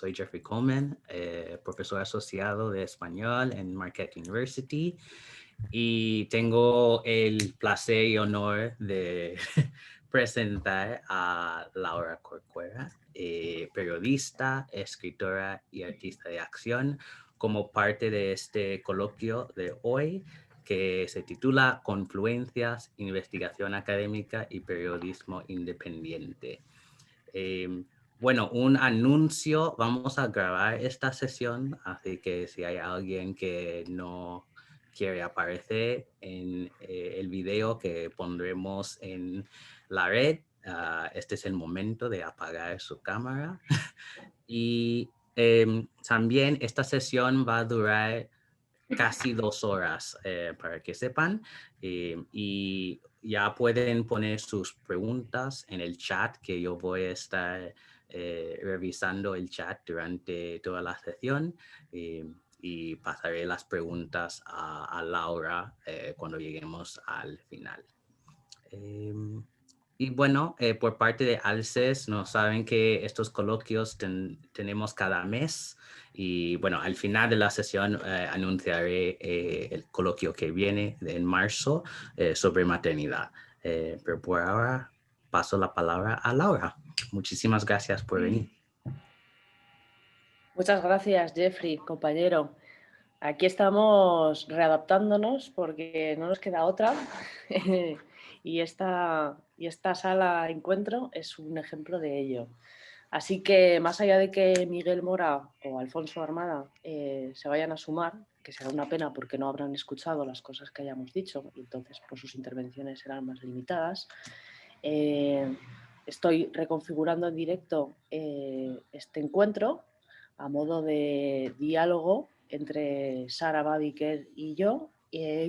soy Jeffrey Coleman, profesor asociado de español en Marquette University y tengo el placer y honor de presentar a Laura Corcuera, periodista, escritora y artista de acción, como parte de este coloquio de hoy que se titula Confluencias, Investigación Académica y Periodismo Independiente. Bueno, un anuncio, vamos a grabar esta sesión, así que si hay alguien que no quiere aparecer en el video que pondremos en la red, este es el momento de apagar su cámara. Y también esta sesión va a durar casi 2 horas, para que sepan, y ya pueden poner sus preguntas en el chat, que yo voy a estar revisando el chat durante toda la sesión, y pasaré las preguntas a Laura cuando lleguemos al final. Y bueno, por parte de ALCES, nos saben que estos coloquios tenemos cada mes y bueno, al final de la sesión anunciaré el coloquio que viene en marzo sobre maternidad. Pero por ahora paso la palabra a Laura. Muchísimas gracias por venir. Muchas gracias, Jeffrey, compañero. Aquí estamos readaptándonos porque no nos queda otra y esta sala de encuentro es un ejemplo de ello. Así que más allá de que Miguel Mora o Alfonso Armada se vayan a sumar, que será una pena porque no habrán escuchado las cosas que hayamos dicho y entonces pues, sus intervenciones serán más limitadas, estoy reconfigurando en directo este encuentro a modo de diálogo entre Sara Babiker y yo,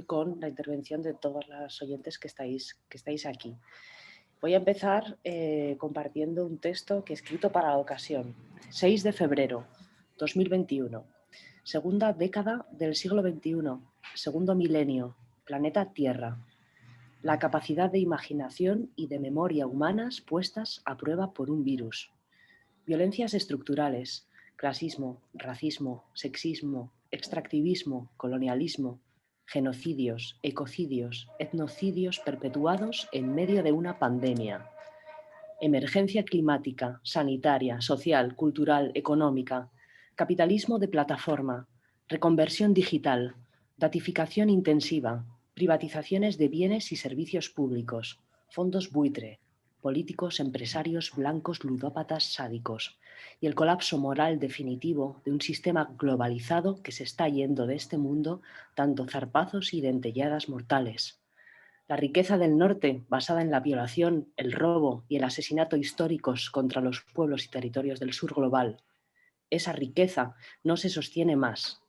con la intervención de todas las oyentes que estáis aquí. Voy a empezar compartiendo un texto que he escrito para la ocasión. 6 de febrero 2021, segunda década del siglo XXI, segundo milenio, planeta Tierra. La capacidad de imaginación y de memoria humanas puestas a prueba por un virus. Violencias estructurales, clasismo, racismo, sexismo, extractivismo, colonialismo, genocidios, ecocidios, etnocidios perpetuados en medio de una pandemia. Emergencia climática, sanitaria, social, cultural, económica, capitalismo de plataforma, reconversión digital, datificación intensiva, privatizaciones de bienes y servicios públicos, fondos buitre, políticos, empresarios blancos ludópatas sádicos y el colapso moral definitivo de un sistema globalizado que se está yendo de este mundo dando zarpazos y dentelladas mortales. La riqueza del norte, basada en la violación, el robo y el asesinato históricos contra los pueblos y territorios del sur global. Esa riqueza no se sostiene más.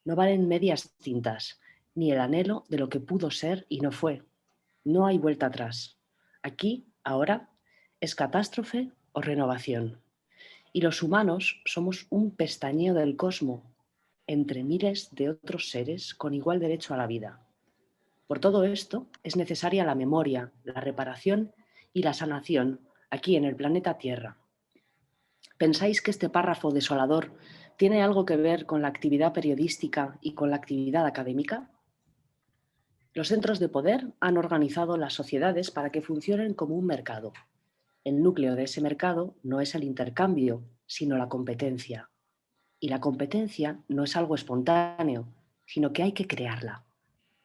No valen medias tintas, ni el anhelo de lo que pudo ser y no fue. No hay vuelta atrás. Aquí, ahora, es catástrofe o renovación. Y los humanos somos un pestañeo del cosmos, entre miles de otros seres con igual derecho a la vida. Por todo esto, es necesaria la memoria, la reparación y la sanación aquí en el planeta Tierra. ¿Pensáis que este párrafo desolador tiene algo que ver con la actividad periodística y con la actividad académica? Los centros de poder han organizado las sociedades para que funcionen como un mercado. El núcleo de ese mercado no es el intercambio, sino la competencia. Y la competencia no es algo espontáneo, sino que hay que crearla.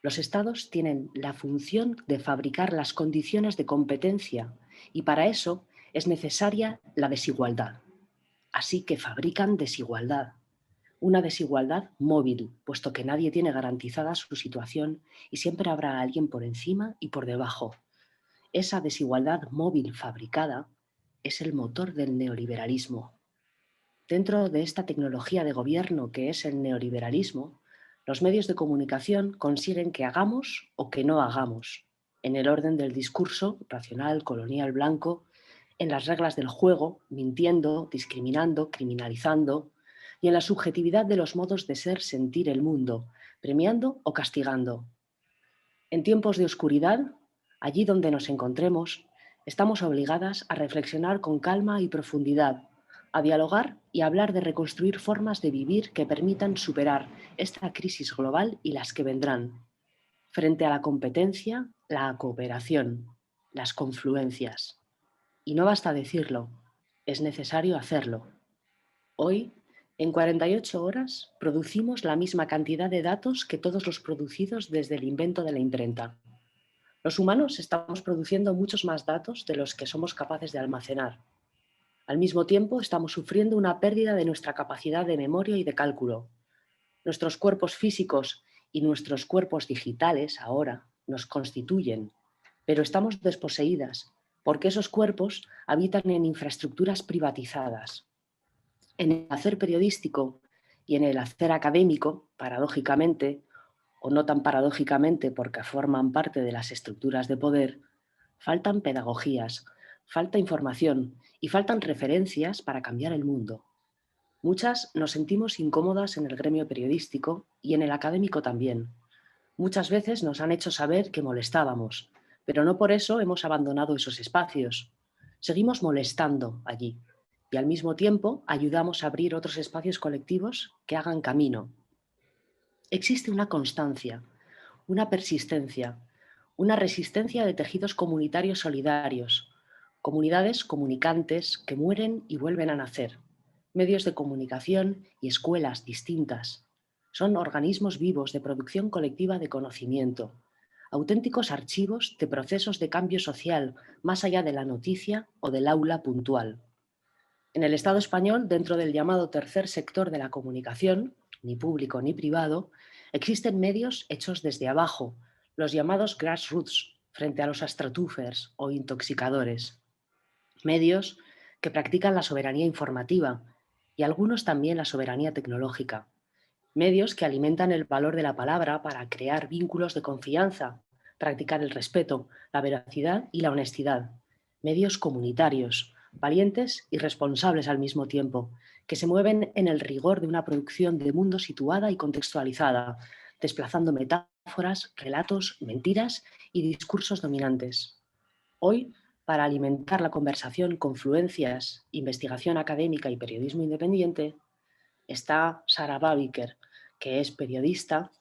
Los estados tienen la función de fabricar las condiciones de competencia y para eso es necesaria la desigualdad. Así que fabrican desigualdad. Una desigualdad móvil, puesto que nadie tiene garantizada su situación y siempre habrá alguien por encima y por debajo. Esa desigualdad móvil fabricada es el motor del neoliberalismo. Dentro de esta tecnología de gobierno que es el neoliberalismo, los medios de comunicación consiguen que hagamos o que no hagamos, en el orden del discurso racional, colonial, blanco, en las reglas del juego, mintiendo, discriminando, criminalizando, y en la subjetividad de los modos de ser, sentir el mundo, premiando o castigando. En tiempos de oscuridad, allí donde nos encontremos, estamos obligadas a reflexionar con calma y profundidad, a dialogar y a hablar de reconstruir formas de vivir que permitan superar esta crisis global y las que vendrán. Frente a la competencia, la cooperación, las confluencias. Y no basta decirlo, es necesario hacerlo. Hoy, en 48 horas, producimos la misma cantidad de datos que todos los producidos desde el invento de la imprenta. Los humanos estamos produciendo muchos más datos de los que somos capaces de almacenar. Al mismo tiempo, estamos sufriendo una pérdida de nuestra capacidad de memoria y de cálculo. Nuestros cuerpos físicos y nuestros cuerpos digitales ahora nos constituyen, pero estamos desposeídas porque esos cuerpos habitan en infraestructuras privatizadas. En el hacer periodístico y en el hacer académico, paradójicamente, o no tan paradójicamente porque forman parte de las estructuras de poder, faltan pedagogías, falta información y faltan referencias para cambiar el mundo. Muchas nos sentimos incómodas en el gremio periodístico y en el académico también. Muchas veces nos han hecho saber que molestábamos, pero no por eso hemos abandonado esos espacios. Seguimos molestando allí y al mismo tiempo ayudamos a abrir otros espacios colectivos que hagan camino. Existe una constancia, una persistencia, una resistencia de tejidos comunitarios solidarios, comunidades comunicantes que mueren y vuelven a nacer, medios de comunicación y escuelas distintas. Son organismos vivos de producción colectiva de conocimiento, auténticos archivos de procesos de cambio social más allá de la noticia o del aula puntual. En el Estado español, dentro del llamado tercer sector de la comunicación, ni público ni privado, existen medios hechos desde abajo, los llamados grassroots, frente a los astroturfers o intoxicadores. Medios que practican la soberanía informativa y algunos también la soberanía tecnológica. Medios que alimentan el valor de la palabra para crear vínculos de confianza, practicar el respeto, la veracidad y la honestidad. Medios comunitarios, valientes y responsables al mismo tiempo, que se mueven en el rigor de una producción de mundo situada y contextualizada, desplazando metáforas, relatos, mentiras y discursos dominantes. Hoy, para alimentar la conversación, confluencias, investigación académica y periodismo independiente, está Sara Babiker, que es periodista,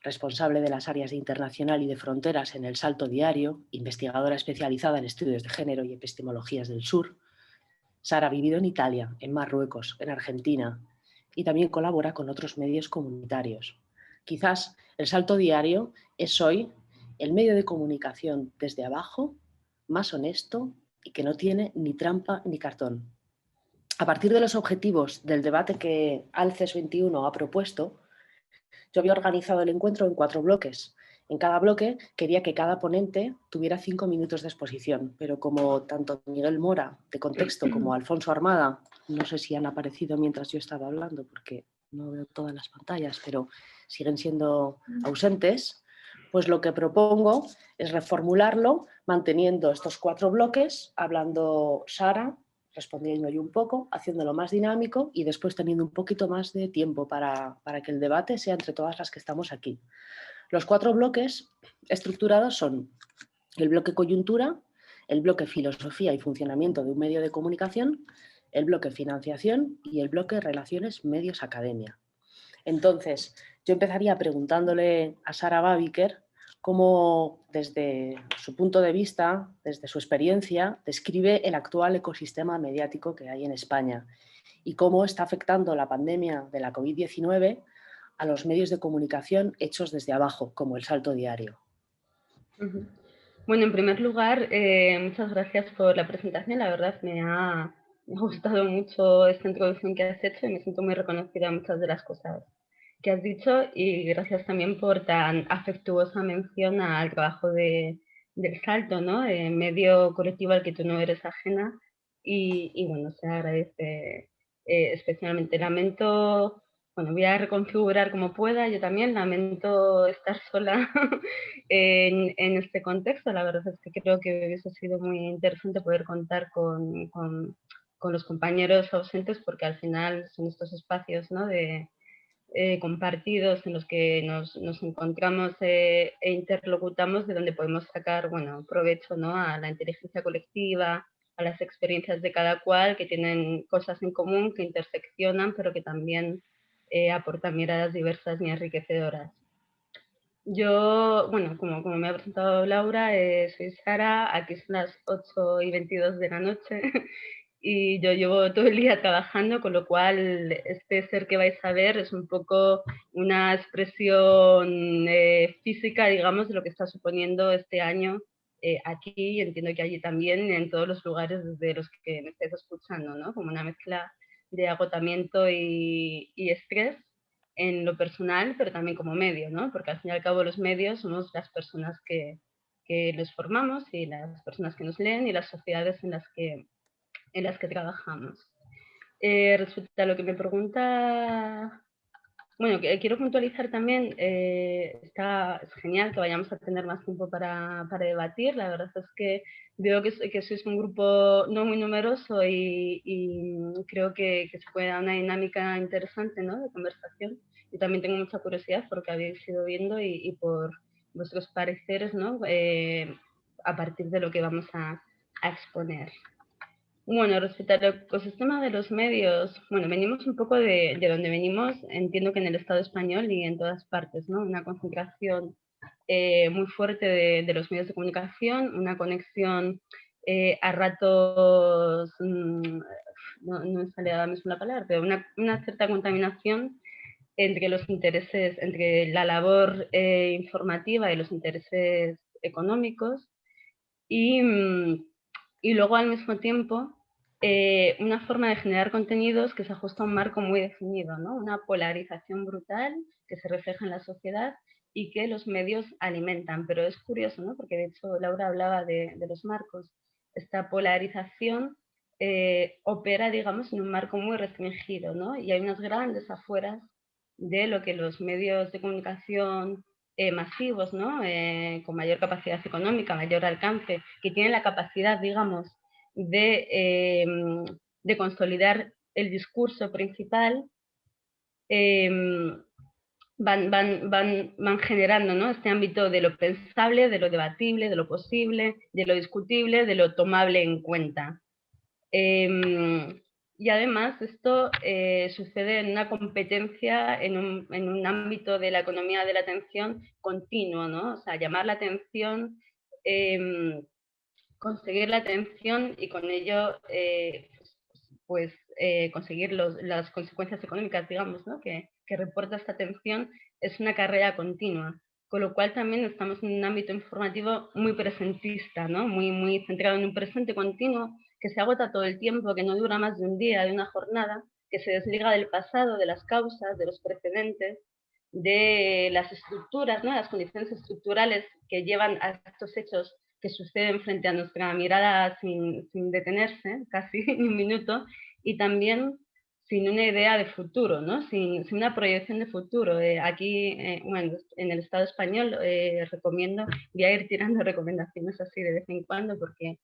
responsable de las áreas de internacional y de fronteras en El Salto Diario, investigadora especializada en estudios de género y epistemologías del sur. Sara ha vivido en Italia, en Marruecos, en Argentina y también colabora con otros medios comunitarios. Quizás El Salto Diario es hoy el medio de comunicación desde abajo más honesto y que no tiene ni trampa ni cartón. A partir de los objetivos del debate que ALCES 21 ha propuesto, yo había organizado el encuentro en 4 bloques. En cada bloque quería que cada ponente tuviera 5 minutos de exposición, pero como tanto Miguel Mora, de Contexto, como Alfonso Armada, no sé si han aparecido mientras yo estaba hablando, porque no veo todas las pantallas, pero siguen siendo ausentes, pues lo que propongo es reformularlo manteniendo estos 4 bloques, hablando Sara, respondiendo yo un poco, haciéndolo más dinámico y después teniendo un poquito más de tiempo para que el debate sea entre todas las que estamos aquí. Los 4 bloques estructurados son el bloque coyuntura, el bloque filosofía y funcionamiento de un medio de comunicación, el bloque financiación y el bloque relaciones medios-academia. Entonces, yo empezaría preguntándole a Sara Babiker cómo, desde su punto de vista, desde su experiencia, describe el actual ecosistema mediático que hay en España y cómo está afectando la pandemia de la COVID-19 a los medios de comunicación hechos desde abajo, como El Salto Diario. Bueno, en primer lugar, muchas gracias por la presentación. La verdad me ha gustado mucho esta introducción que has hecho y me siento muy reconocida en muchas de las cosas que has dicho y gracias también por tan afectuosa mención al trabajo del Salto, ¿no? Medio colectivo al que tú no eres ajena y bueno, se agradece especialmente. Lamento, bueno, voy a reconfigurar como pueda, yo también lamento estar sola en este contexto. La verdad es que creo que hubiese sido muy interesante poder contar con los compañeros ausentes porque al final son estos espacios, ¿no? Compartidos en los que nos encontramos e interlocutamos de donde podemos sacar bueno, provecho, ¿no? A la inteligencia colectiva, a las experiencias de cada cual, que tienen cosas en común, que interseccionan, pero que también aportan miradas diversas y enriquecedoras. Yo, bueno, como me ha presentado Laura, soy Sara, aquí son las 8:22 de la noche y yo llevo todo el día trabajando, con lo cual este ser que vais a ver es un poco una expresión física, digamos, de lo que está suponiendo este año aquí, y entiendo que allí también, en todos los lugares desde los que me estáis escuchando, ¿no? Como una mezcla de agotamiento y estrés en lo personal, pero también como medio, ¿no? Porque al fin y al cabo los medios somos las personas que los formamos y las personas que nos leen y las sociedades en las que trabajamos. Respecto a lo que me pregunta, bueno, quiero puntualizar también, es genial que vayamos a tener más tiempo para debatir. La verdad es que veo que sois un grupo no muy numeroso y creo que se puede dar una dinámica interesante, ¿no?, de conversación. Yo también tengo mucha curiosidad por lo que habéis ido viendo y por vuestros pareceres, ¿no?, a partir de lo que vamos a exponer. Bueno, respecto al ecosistema de los medios, bueno, venimos un poco de donde venimos, entiendo que en el Estado español y en todas partes, ¿no? Una concentración muy fuerte de los medios de comunicación, una conexión a ratos, no me sale ahora mismo la palabra, pero una cierta contaminación entre los intereses, entre la labor informativa y los intereses económicos, y, y luego al mismo tiempo una forma de generar contenidos que se ajusta a un marco muy definido, ¿no? Una polarización brutal que se refleja en la sociedad y que los medios alimentan. Pero es curioso, ¿no?, porque de hecho Laura hablaba de los marcos. Esta polarización opera, digamos, en un marco muy restringido, ¿no? Y hay unas grandes afueras de lo que los medios de comunicación masivos, ¿no?, con mayor capacidad económica, mayor alcance, que tienen la capacidad, digamos, de consolidar el discurso principal, van generando, ¿no?, este ámbito de lo pensable, de lo debatible, de lo posible, de lo discutible, de lo tomable en cuenta. Y además esto sucede en una competencia, en un ámbito de la economía de la atención continuo, ¿no? O sea, llamar la atención, conseguir la atención y con ello conseguir las consecuencias económicas, digamos, ¿no?, que reporta esta atención, es una carrera continua. Con lo cual también estamos en un ámbito informativo muy presentista, ¿no?, muy centrado en un presente continuo que se agota todo el tiempo, que no dura más de un día, de una jornada, que se desliga del pasado, de las causas, de los precedentes, de las estructuras, ¿no?, las condiciones estructurales que llevan a estos hechos que suceden frente a nuestra mirada sin detenerse, casi ni un minuto, y también sin una idea de futuro, ¿no?, sin una proyección de futuro. Aquí, bueno, en el Estado español recomiendo, voy a ir tirando recomendaciones así de vez en cuando, porque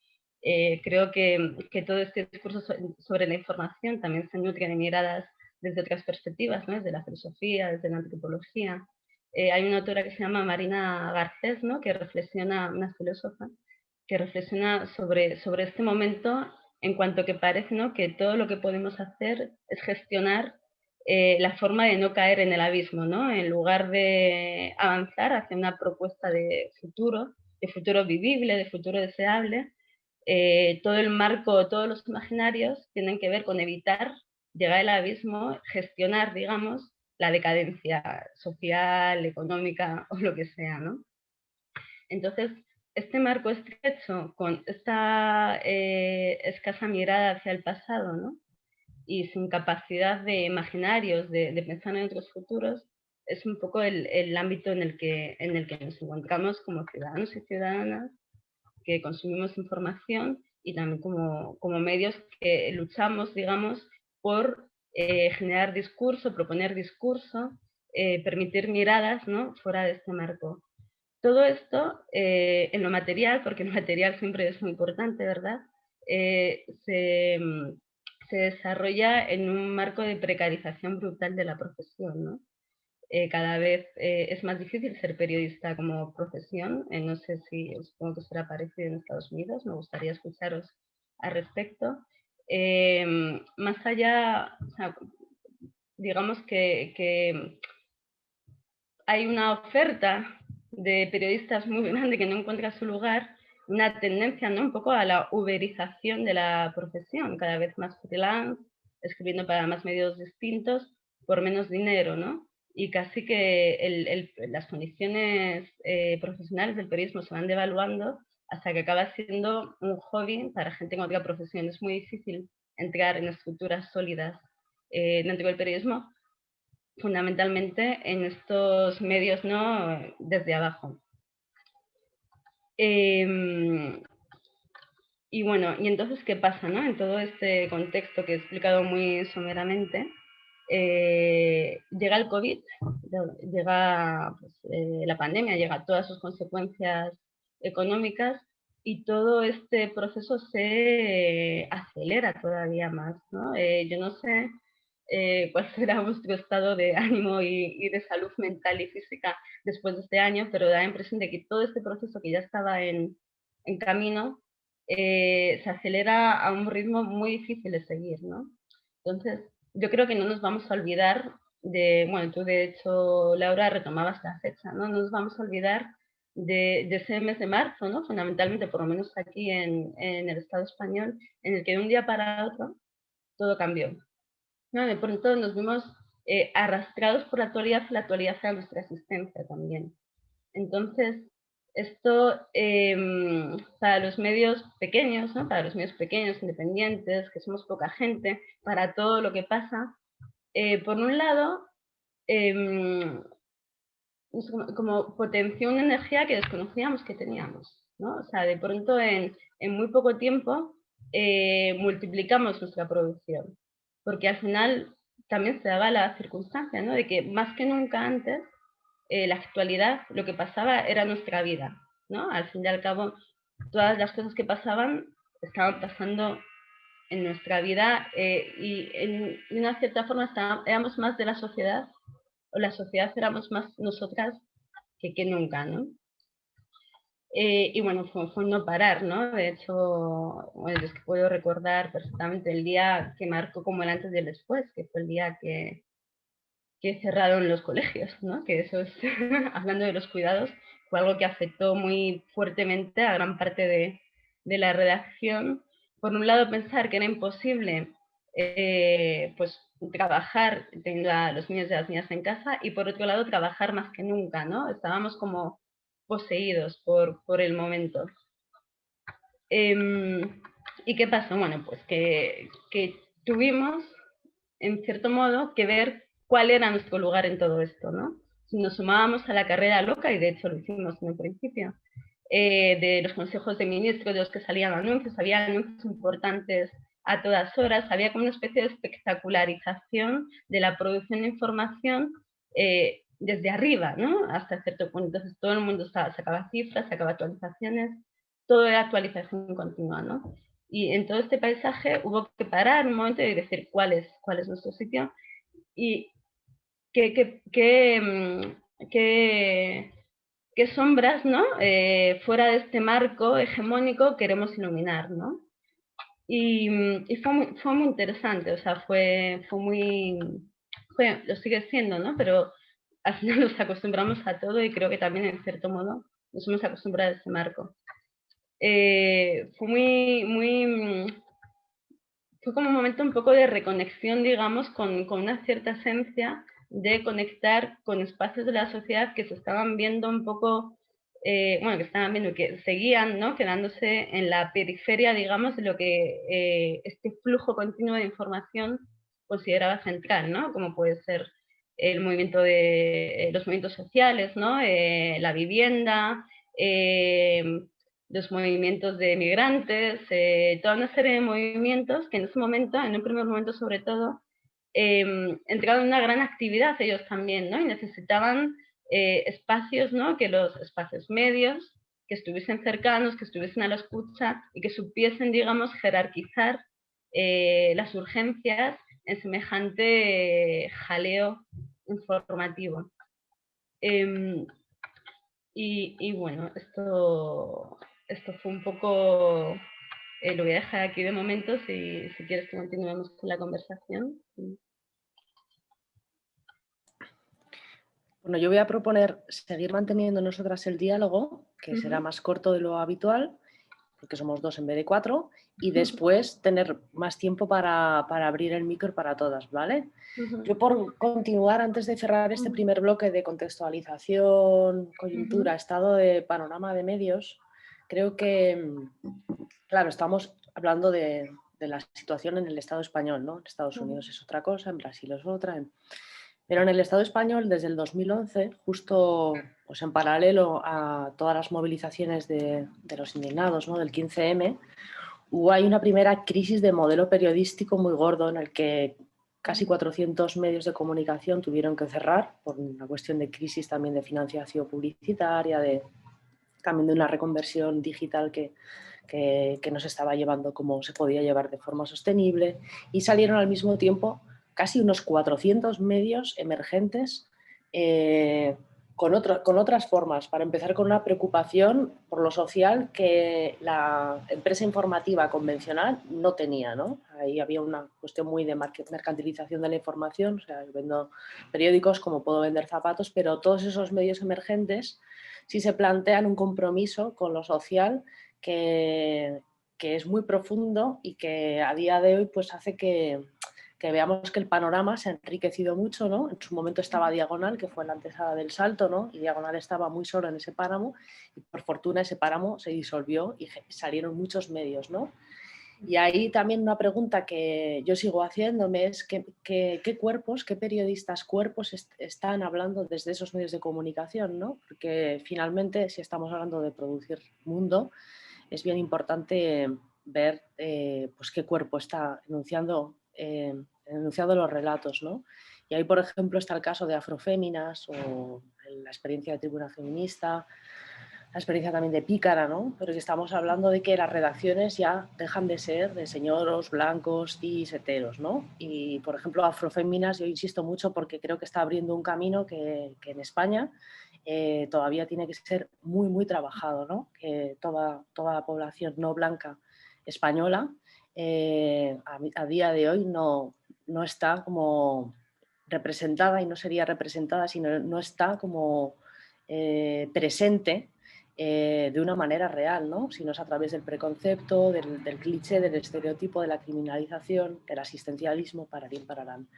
creo que todo este discurso sobre la información también se nutre de miradas desde otras perspectivas, ¿no?, desde la filosofía, desde la antropología. Hay una autora que se llama Marina Garcés, ¿no?, que reflexiona, una filósofa, que reflexiona sobre este momento, en cuanto que parece, ¿no?, que todo lo que podemos hacer es gestionar la forma de no caer en el abismo, ¿no?, en lugar de avanzar hacia una propuesta de futuro vivible, de futuro deseable. Todo el marco, todos los imaginarios tienen que ver con evitar llegar al abismo, gestionar, digamos, la decadencia social, económica o lo que sea, ¿no? Entonces, este marco estrecho, con esta escasa mirada hacia el pasado, ¿no?, y sin capacidad de imaginarios, de pensar en otros futuros, es un poco el ámbito en el que nos encontramos como ciudadanos y ciudadanas que consumimos información, y también como medios que luchamos, digamos, por generar discurso, proponer discurso, permitir miradas, ¿no?, fuera de este marco. Todo esto en lo material, porque lo material siempre es muy importante, ¿verdad? Se desarrolla en un marco de precarización brutal de la profesión, ¿no? Cada vez es más difícil ser periodista como profesión. No sé si, supongo que será parecido en Estados Unidos. Me gustaría escucharos al respecto. Más allá, o sea, digamos que hay una oferta de periodistas muy grande que no encuentra su lugar, una tendencia, ¿no?, un poco a la uberización de la profesión, cada vez más freelance, escribiendo para más medios distintos por menos dinero, ¿no? Y casi que las condiciones profesionales del periodismo se van devaluando hasta que acaba siendo un hobby para gente con otra profesión. Es muy difícil entrar en estructuras sólidas dentro del periodismo, fundamentalmente en estos medios, ¿no?, desde abajo. Y bueno, y entonces, ¿qué pasa, no?, en todo este contexto que he explicado muy someramente? Llega el COVID, llega pues, la pandemia, llega todas sus consecuencias económicas y todo este proceso se acelera todavía más, ¿no? Yo no sé cuál será vuestro estado de ánimo y de salud mental y física después de este año, pero da la impresión de que todo este proceso que ya estaba en camino se acelera a un ritmo muy difícil de seguir, ¿no? Entonces, yo creo que no nos vamos a olvidar de, bueno, tú de hecho, Laura, retomabas la fecha, ¿no? No nos vamos a olvidar de ese mes de marzo, ¿no? Fundamentalmente, por lo menos aquí en el Estado español, en el que de un día para otro todo cambió, ¿no? De pronto nos vimos arrastrados por la actualidad era nuestra existencia también. Entonces, esto para los medios pequeños, ¿no?, para los medios pequeños, independientes, que somos poca gente, para todo lo que pasa, por un lado, como potenció una energía que desconocíamos que teníamos, ¿no? O sea, de pronto en muy poco tiempo multiplicamos nuestra producción, porque al final también se daba la circunstancia, ¿no?, de que más que nunca antes la actualidad, lo que pasaba era nuestra vida, ¿no? Al fin y al cabo, todas las cosas que pasaban estaban pasando en nuestra vida y de una cierta forma éramos más de la sociedad, o la sociedad éramos más nosotras que nunca, ¿no? Y bueno, fue no parar, ¿no? De hecho, bueno, es que puedo recordar perfectamente el día que marcó como el antes y el después, que fue el día que cerraron los colegios, ¿no? Que eso es, hablando de los cuidados, fue algo que afectó muy fuertemente a gran parte de la redacción. Por un lado, pensar que era imposible pues, trabajar teniendo a los niños y las niñas en casa, y por otro lado, trabajar más que nunca, ¿no? Estábamos como poseídos por el momento. ¿Y qué pasó? Bueno, pues que tuvimos, en cierto modo, que ver cuál era nuestro lugar en todo esto, ¿no? Si nos sumábamos a la carrera loca, y de hecho lo hicimos en el principio, de los consejos de ministros, de los que salían anuncios, había anuncios importantes a todas horas, había como una especie de espectacularización de la producción de información desde arriba, ¿no? Hasta cierto punto. Entonces todo el mundo sacaba cifras, sacaba actualizaciones, todo era actualización continua, ¿no? Y en todo este paisaje hubo que parar un momento y decir cuál es nuestro sitio y qué sombras, ¿no? Fuera de este marco hegemónico queremos iluminar, ¿no? Y fue muy interesante, o sea, lo sigue siendo, ¿no? Pero al final nos acostumbramos a todo y creo que también, en cierto modo, nos hemos acostumbrado a ese marco. Fue fue como un momento un poco de reconexión, digamos, con una cierta esencia de conectar con espacios de la sociedad que se estaban viendo un poco, bueno, que estaban viendo, que seguían, ¿no?, quedándose en la periferia, digamos, de lo que este flujo continuo de información consideraba central, ¿no? Como puede ser el movimiento de los movimientos sociales, ¿no? La vivienda, los movimientos de migrantes, toda una serie de movimientos que en ese momento, en un primer momento sobre todo, entraron en una gran actividad ellos también, ¿no? Y necesitaban espacios, ¿no?, que los espacios medios, que estuviesen cercanos, que estuviesen a la escucha y que supiesen, digamos, jerarquizar las urgencias en semejante jaleo informativo. Y bueno, esto fue un poco lo voy a dejar aquí de momento, si quieres que continuemos con la conversación. Bueno, yo voy a proponer seguir manteniendo nosotras el diálogo, que será más corto de lo habitual, porque somos 2 en vez de 4, y después tener más tiempo para abrir el micro para todas, ¿vale? Yo, por continuar, antes de cerrar este primer bloque de contextualización, coyuntura, estado de panorama de medios, creo que, claro, estamos hablando de la situación en el Estado español, ¿no? En Estados Unidos es otra cosa, en Brasil es otra. Pero en el Estado español, desde el 2011, justo pues en paralelo a todas las movilizaciones de los indignados, ¿no? Del 15M, hay una primera crisis de modelo periodístico muy gordo en el que casi 400 medios de comunicación tuvieron que cerrar por una cuestión de crisis también de financiación publicitaria, también de una reconversión digital que no se estaba llevando como se podía llevar de forma sostenible, y salieron al mismo tiempo casi unos 400 medios emergentes con otras formas. Para empezar, con una preocupación por lo social que la empresa informativa convencional no tenía, ¿no? Ahí había una cuestión muy de mercantilización de la información. O sea, yo vendo periódicos como puedo vender zapatos, pero todos esos medios emergentes sí se plantean un compromiso con lo social que es muy profundo y que a día de hoy pues hace que veamos que el panorama se ha enriquecido mucho, ¿no? En su momento estaba Diagonal, que fue la antesala del Salto, ¿no? Y Diagonal estaba muy solo en ese páramo, y por fortuna ese páramo se disolvió y salieron muchos medios, ¿no? Y ahí también una pregunta que yo sigo haciéndome es qué cuerpos, qué periodistas cuerpos están hablando desde esos medios de comunicación, ¿no? Porque finalmente, si estamos hablando de producir mundo, es bien importante ver pues qué cuerpo está enunciando los relatos, ¿no? Y ahí, por ejemplo, está el caso de Afroféminas o la experiencia de Tribuna Feminista, la experiencia también de Pícara, ¿no? Pero que estamos hablando de que las redacciones ya dejan de ser de señoros blancos, cis, heteros, ¿no? Y, por ejemplo, Afroféminas, yo insisto mucho porque creo que está abriendo un camino que en España todavía tiene que ser muy, muy trabajado, ¿no? Que toda la población no blanca española a día de hoy no está como representada, y no sería representada, sino no está como presente de una manera real, ¿no? Si no es a través del preconcepto, del cliché, del estereotipo, de la criminalización, del asistencialismo, pararán.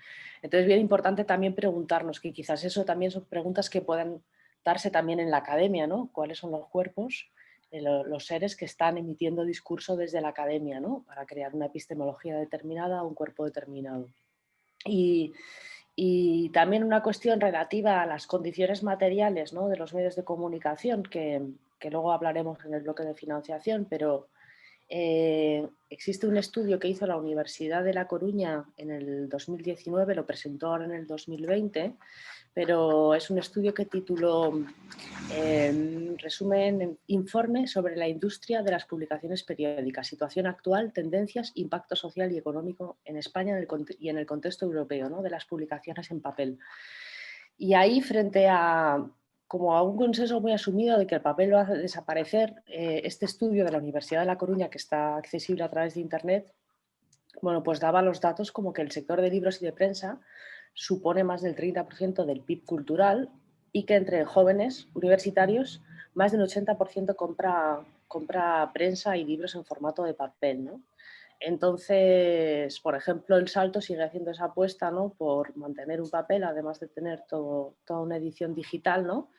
Entonces es bien importante también preguntarnos, que quizás eso también son preguntas que puedan darse también en la academia, ¿no? ¿Cuáles son los cuerpos, los seres que están emitiendo discurso desde la academia, ¿no? Para crear una epistemología determinada o un cuerpo determinado? Y también una cuestión relativa a las condiciones materiales, ¿no? De los medios de comunicación, que luego hablaremos en el bloque de financiación, pero existe un estudio que hizo la Universidad de La Coruña en el 2019, lo presentó ahora en el 2020, pero es un estudio que tituló resumen, informe sobre la industria de las publicaciones periódicas, situación actual, tendencias, impacto social y económico en España y en el contexto europeo, ¿no? De las publicaciones en papel. Y ahí, frente a un consenso muy asumido de que el papel va a desaparecer, este estudio de la Universidad de La Coruña, que está accesible a través de Internet, bueno, pues daba los datos como que el sector de libros y de prensa supone más del 30% del PIB cultural, y que entre jóvenes universitarios más del 80% compra prensa y libros en formato de papel, ¿no? Entonces, por ejemplo, El Salto sigue haciendo esa apuesta, ¿no? Por mantener un papel, además de tener toda una edición digital, ¿no?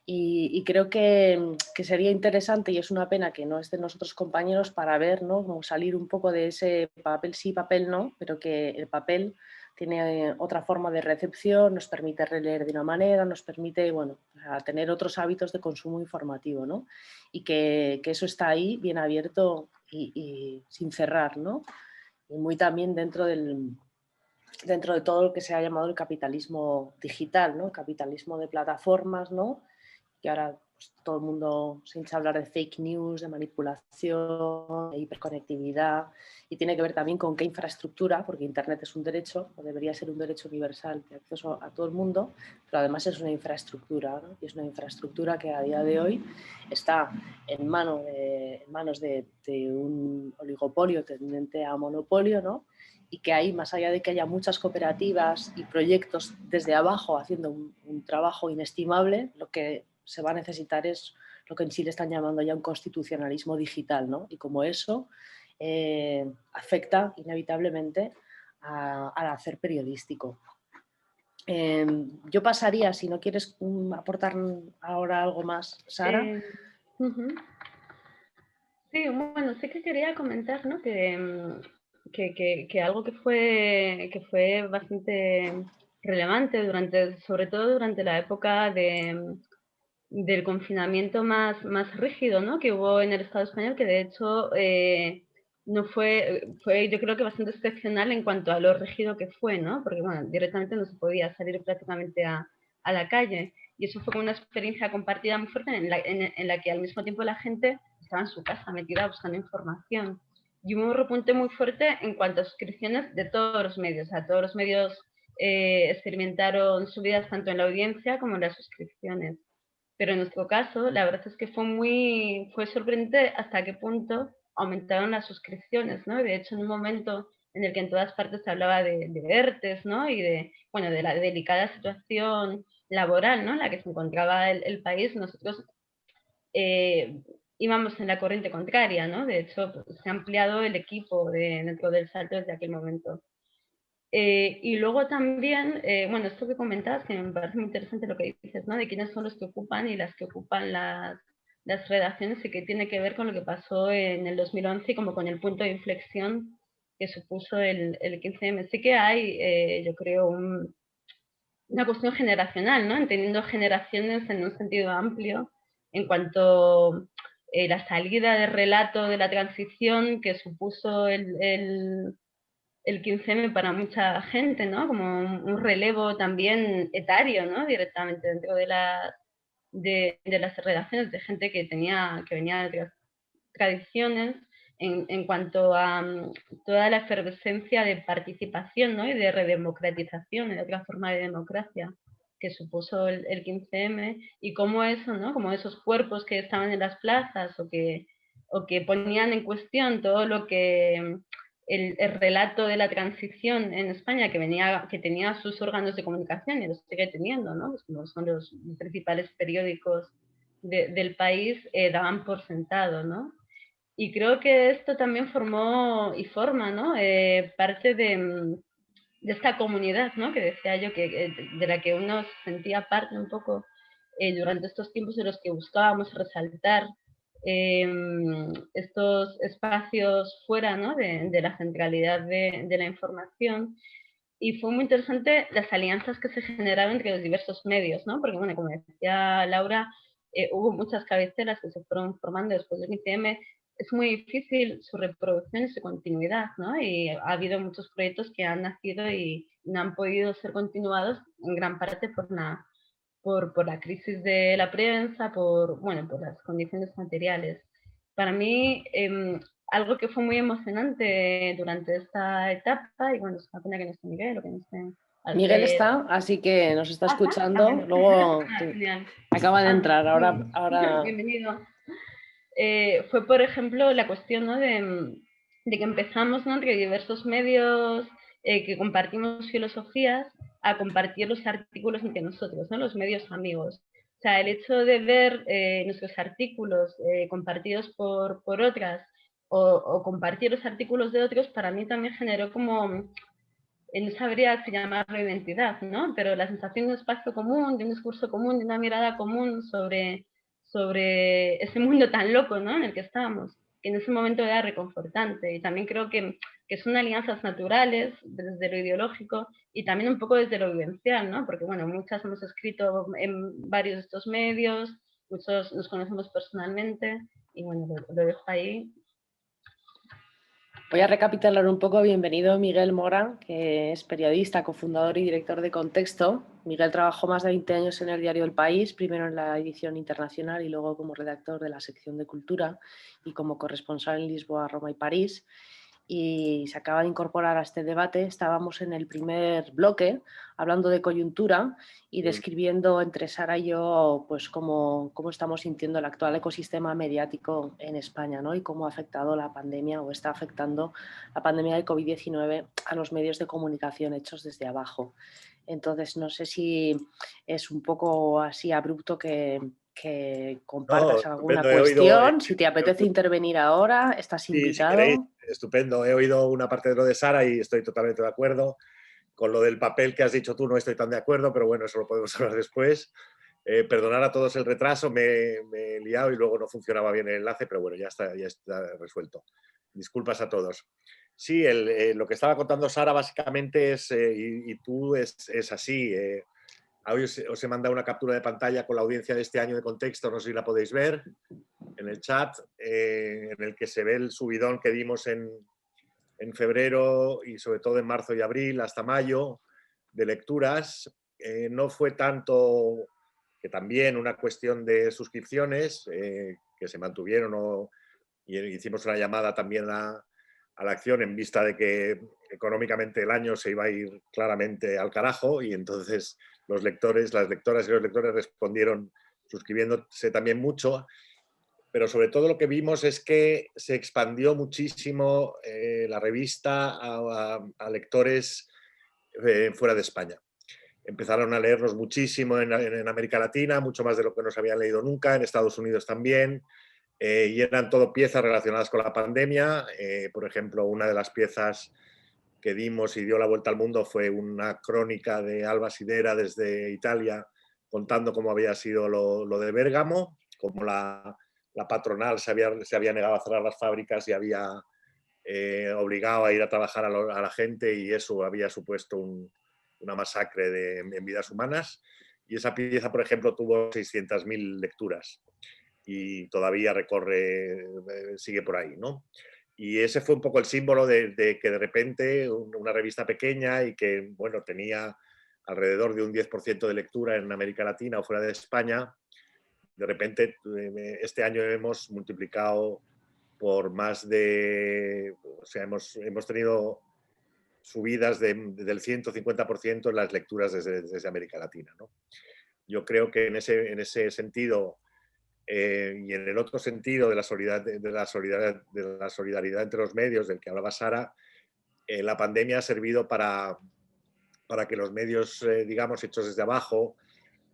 Y creo que sería interesante, y es una pena que no estén nosotros compañeros, para ver, ¿no? Cómo salir un poco de ese papel sí, papel no, pero que el papel tiene otra forma de recepción, nos permite releer de una manera, nos permite, bueno, tener otros hábitos de consumo informativo, ¿no? Y que eso está ahí bien abierto y sin cerrar, ¿no? Y muy también dentro de todo lo que se ha llamado el capitalismo digital, ¿no? El capitalismo de plataformas, ¿no? Que ahora pues, todo el mundo se hincha a hablar de fake news, de manipulación, de hiperconectividad, y tiene que ver también con qué infraestructura, porque Internet es un derecho, o debería ser un derecho universal de acceso a todo el mundo, pero además es una infraestructura, ¿no? Y es una infraestructura que a día de hoy está en manos de un oligopolio tendente a monopolio, ¿no? Y que ahí, más allá de que haya muchas cooperativas y proyectos desde abajo haciendo un trabajo inestimable, lo que se va a necesitar es lo que en Chile están llamando ya un constitucionalismo digital, ¿no? Y como eso afecta inevitablemente al hacer periodístico. Yo pasaría, si no quieres aportar ahora algo más, Sara. Sí, bueno, sí que quería comentar, ¿no? Que algo que fue bastante relevante sobre todo durante la época del confinamiento más rígido, ¿no? Que hubo en el Estado español, que de hecho no fue yo creo que bastante excepcional en cuanto a lo rígido que fue, ¿no? Porque bueno, directamente no se podía salir prácticamente a la calle. Y eso fue como una experiencia compartida muy fuerte en la que al mismo tiempo la gente estaba en su casa metida buscando información. Y hubo un repunte muy fuerte en cuanto a suscripciones de todos los medios. O sea, todos los medios experimentaron subidas tanto en la audiencia como en las suscripciones. Pero en nuestro caso, la verdad es que fue sorprendente hasta qué punto aumentaron las suscripciones, ¿no? De hecho, en un momento en el que en todas partes se hablaba de ERTES, ¿no? Y de la delicada situación laboral, ¿no? En la que se encontraba el país, nosotros íbamos en la corriente contraria, ¿no? De hecho, se ha ampliado el equipo dentro del Salto desde aquel momento. Y luego también, bueno, esto que comentabas, que me parece muy interesante lo que dices, ¿no? De quiénes son los que ocupan y las que ocupan las redacciones, y que tiene que ver con lo que pasó en el 2011 y como con el punto de inflexión que supuso el 15M. Sí que hay, yo creo, una cuestión generacional, ¿no? Entendiendo generaciones en un sentido amplio, en cuanto la salida del relato de la transición que supuso el 15M para mucha gente, ¿no? Como un relevo también etario, ¿no? Directamente dentro de las redacciones, de gente que venía de otras tradiciones en cuanto a toda la efervescencia de participación, ¿no? Y de redemocratización, de otra forma de democracia que supuso el 15M, y cómo eso, ¿no? Como esos cuerpos que estaban en las plazas o que ponían en cuestión todo lo que el relato de la transición en España, que tenía sus órganos de comunicación y los sigue teniendo, ¿no? Como son los principales periódicos del país, daban por sentado, ¿no? Y creo que esto también formó y forma, ¿no? Parte de esta comunidad, ¿no? Que decía yo, de la que uno se sentía parte un poco durante estos tiempos en los que buscábamos resaltar estos espacios fuera, ¿no? de la centralidad de la información. Y fue muy interesante las alianzas que se generaron entre los diversos medios, ¿no? Porque, bueno, como decía Laura, hubo muchas cabeceras que se fueron formando después del 15M. Es muy difícil su reproducción y su continuidad, ¿no? Y ha habido muchos proyectos que han nacido y no han podido ser continuados en gran parte por la crisis de la prensa, por las condiciones materiales. Para mí, algo que fue muy emocionante durante esta etapa, y bueno, es una pena que no esté Miguel o que no esté Alfred. Miguel está, así que nos está escuchando. Bueno. Luego Genial. acaba de entrar. Ahora... Bienvenido. Fue, por ejemplo, la cuestión, ¿no? de que empezamos, ¿no? Entre diversos medios que compartimos filosofías a compartir los artículos entre nosotros, ¿no? Los medios amigos. O sea, el hecho de ver nuestros artículos compartidos por otras o compartir los artículos de otros, para mí también generó como, no sabría si llamarlo identidad, ¿no? Pero la sensación de un espacio común, de un discurso común, de una mirada común sobre ese mundo tan loco, ¿no? En el que estábamos, que en ese momento era reconfortante. Y también creo que son alianzas naturales desde lo ideológico y también un poco desde lo vivencial, ¿no? Porque, bueno, muchas hemos escrito en varios de estos medios, muchos nos conocemos personalmente y, bueno, lo dejo ahí. Voy a recapitular un poco. Bienvenido Miguel Mora, que es periodista, cofundador y director de Contexto. Miguel trabajó más de 20 años en el diario El País, primero en la edición internacional y luego como redactor de la sección de Cultura y como corresponsal en Lisboa, Roma y París. Y se acaba de incorporar a este debate. Estábamos en el primer bloque hablando de coyuntura y describiendo entre Sara y yo pues cómo estamos sintiendo el actual ecosistema mediático en España, ¿no? Y cómo ha afectado la pandemia o está afectando la pandemia del COVID-19 a los medios de comunicación hechos desde abajo. Entonces, no sé si es un poco así abrupto que compartas No, alguna estupendo, he oído, cuestión. Si te apetece intervenir ahora, estás sí, si queréis, invitado. estupendo. He oído una parte de lo de Sara y estoy totalmente de acuerdo. Con lo del papel que has dicho tú no estoy tan de acuerdo, pero bueno, eso lo podemos hablar después. Perdonar a todos el retraso, me he liado y luego no funcionaba bien el enlace, pero bueno, ya está resuelto. Disculpas a todos. Sí, lo que estaba contando Sara básicamente es, y tú es así. Hoy os he mandado una captura de pantalla con la audiencia de este año de Contexto, no sé si la podéis ver en el chat, en el que se ve el subidón que dimos en febrero y sobre todo en marzo y abril hasta mayo de lecturas. No fue tanto que también una cuestión de suscripciones que se mantuvieron y hicimos una llamada también a la acción en vista de que económicamente el año se iba a ir claramente al carajo y entonces los lectores, las lectoras y los lectores respondieron suscribiéndose también mucho, pero sobre todo lo que vimos es que se expandió muchísimo la revista a lectores fuera de España. Empezaron a leernos muchísimo en América Latina, mucho más de lo que nos habían leído nunca, en Estados Unidos también, y eran todo piezas relacionadas con la pandemia. Por ejemplo, una de las piezas que dimos y dio la vuelta al mundo fue una crónica de Alba Sidera desde Italia, contando cómo había sido lo de Bérgamo, cómo la patronal se había negado a cerrar las fábricas y había obligado a ir a trabajar a la gente, y eso había supuesto una masacre en vidas humanas. Y esa pieza, por ejemplo, tuvo 600.000 lecturas y todavía recorre, sigue por ahí, ¿no? Y ese fue un poco el símbolo de que de repente una revista pequeña y que, bueno, tenía alrededor de un 10% de lectura en América Latina o fuera de España, de repente este año hemos multiplicado por más de, o sea, hemos tenido subidas del 150% en las lecturas desde América Latina, ¿no? Yo creo que en ese sentido y en el otro sentido de la solidaridad entre los medios del que hablaba Sara, la pandemia ha servido para que los medios, digamos, hechos desde abajo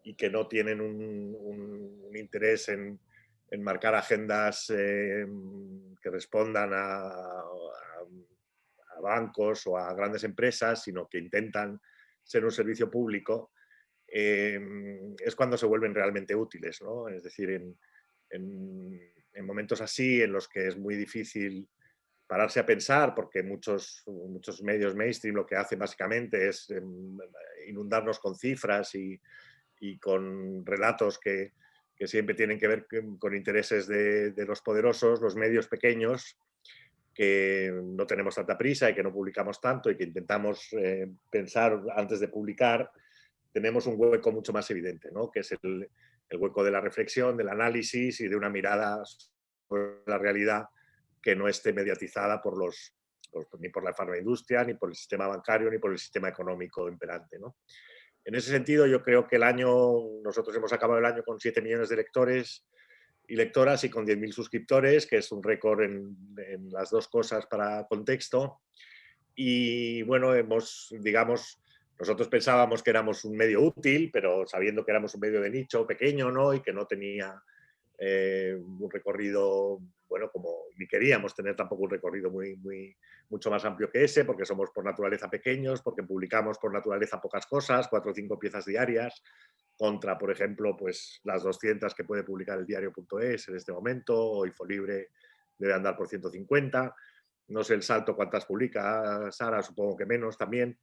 y que no tienen un interés en marcar agendas que respondan a bancos o a grandes empresas, sino que intentan ser un servicio público, es cuando se vuelven realmente útiles, ¿no? Es decir, en momentos así, en los que es muy difícil pararse a pensar, porque muchos medios mainstream lo que hacen básicamente es inundarnos con cifras y con relatos que siempre tienen que ver con intereses de los poderosos. Los medios pequeños, que no tenemos tanta prisa y que no publicamos tanto y que intentamos pensar antes de publicar, tenemos un hueco mucho más evidente, ¿no? Que es el hueco de la reflexión, del análisis y de una mirada sobre la realidad que no esté mediatizada ni por la farmaindustria, ni por el sistema bancario, ni por el sistema económico imperante, ¿no? En ese sentido, yo creo que nosotros hemos acabado el año con 7 millones de lectores y lectoras y con 10.000 suscriptores, que es un récord en las dos cosas para Contexto. Y bueno, nosotros pensábamos que éramos un medio útil, pero sabiendo que éramos un medio de nicho pequeño, ¿no? Y que no tenía un recorrido, bueno, como ni queríamos tener tampoco un recorrido mucho más amplio que ese, porque somos por naturaleza pequeños, porque publicamos por naturaleza pocas cosas, 4 o 5 piezas diarias, contra, por ejemplo, pues las 200 que puede publicar el diario.es en este momento, o Infolibre debe andar por 150. No sé el salto cuántas publica Sara, supongo que menos también,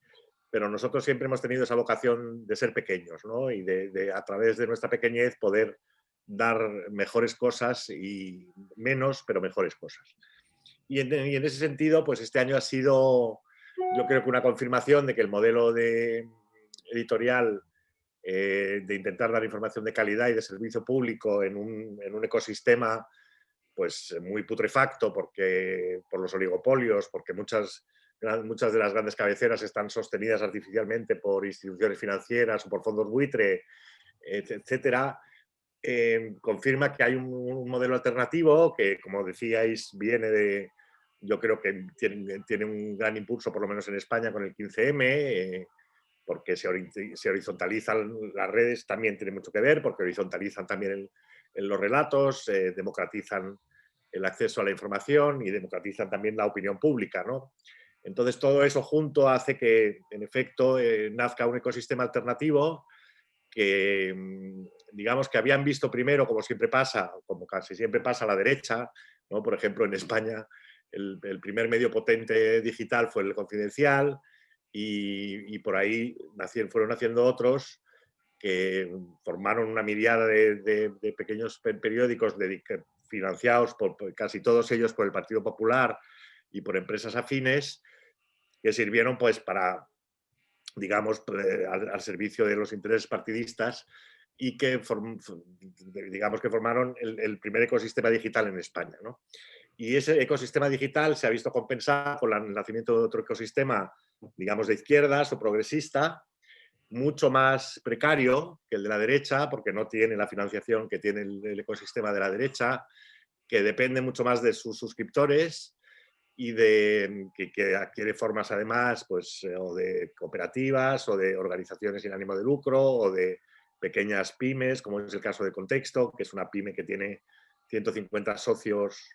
pero nosotros siempre hemos tenido esa vocación de ser pequeños, ¿no? Y a través de nuestra pequeñez poder dar mejores cosas y menos, pero mejores cosas. y en ese sentido, pues este año ha sido, yo creo que una confirmación de que el modelo editorial de intentar dar información de calidad y de servicio público en un ecosistema pues muy putrefacto por los oligopolios, porque muchas de las grandes cabeceras están sostenidas artificialmente por instituciones financieras o por fondos buitre, etcétera, confirma que hay un modelo alternativo que, como decíais, yo creo que tiene un gran impulso, por lo menos en España, con el 15M, porque se horizontalizan las redes, también tiene mucho que ver, porque horizontalizan también los relatos, democratizan el acceso a la información y democratizan también la opinión pública, ¿no? Entonces, todo eso junto hace que, en efecto, nazca un ecosistema alternativo que, digamos, que habían visto primero, como siempre pasa, como casi siempre pasa a la derecha, ¿no? Por ejemplo, en España, el primer medio potente digital fue el Confidencial, y por ahí fueron naciendo otros que formaron una miriada de pequeños periódicos financiados por casi todos ellos por el Partido Popular y por empresas afines, que sirvieron pues para, digamos, al servicio de los intereses partidistas, y que digamos que formaron el primer ecosistema digital en España, ¿no? Y ese ecosistema digital se ha visto compensado con el nacimiento de otro ecosistema, digamos, de izquierdas o progresista, mucho más precario que el de la derecha, porque no tiene la financiación que tiene el ecosistema de la derecha, que depende mucho más de sus suscriptores y que adquiere formas además pues, o de cooperativas o de organizaciones sin ánimo de lucro o de pequeñas pymes, como es el caso de Contexto, que es una pyme que tiene 150 socios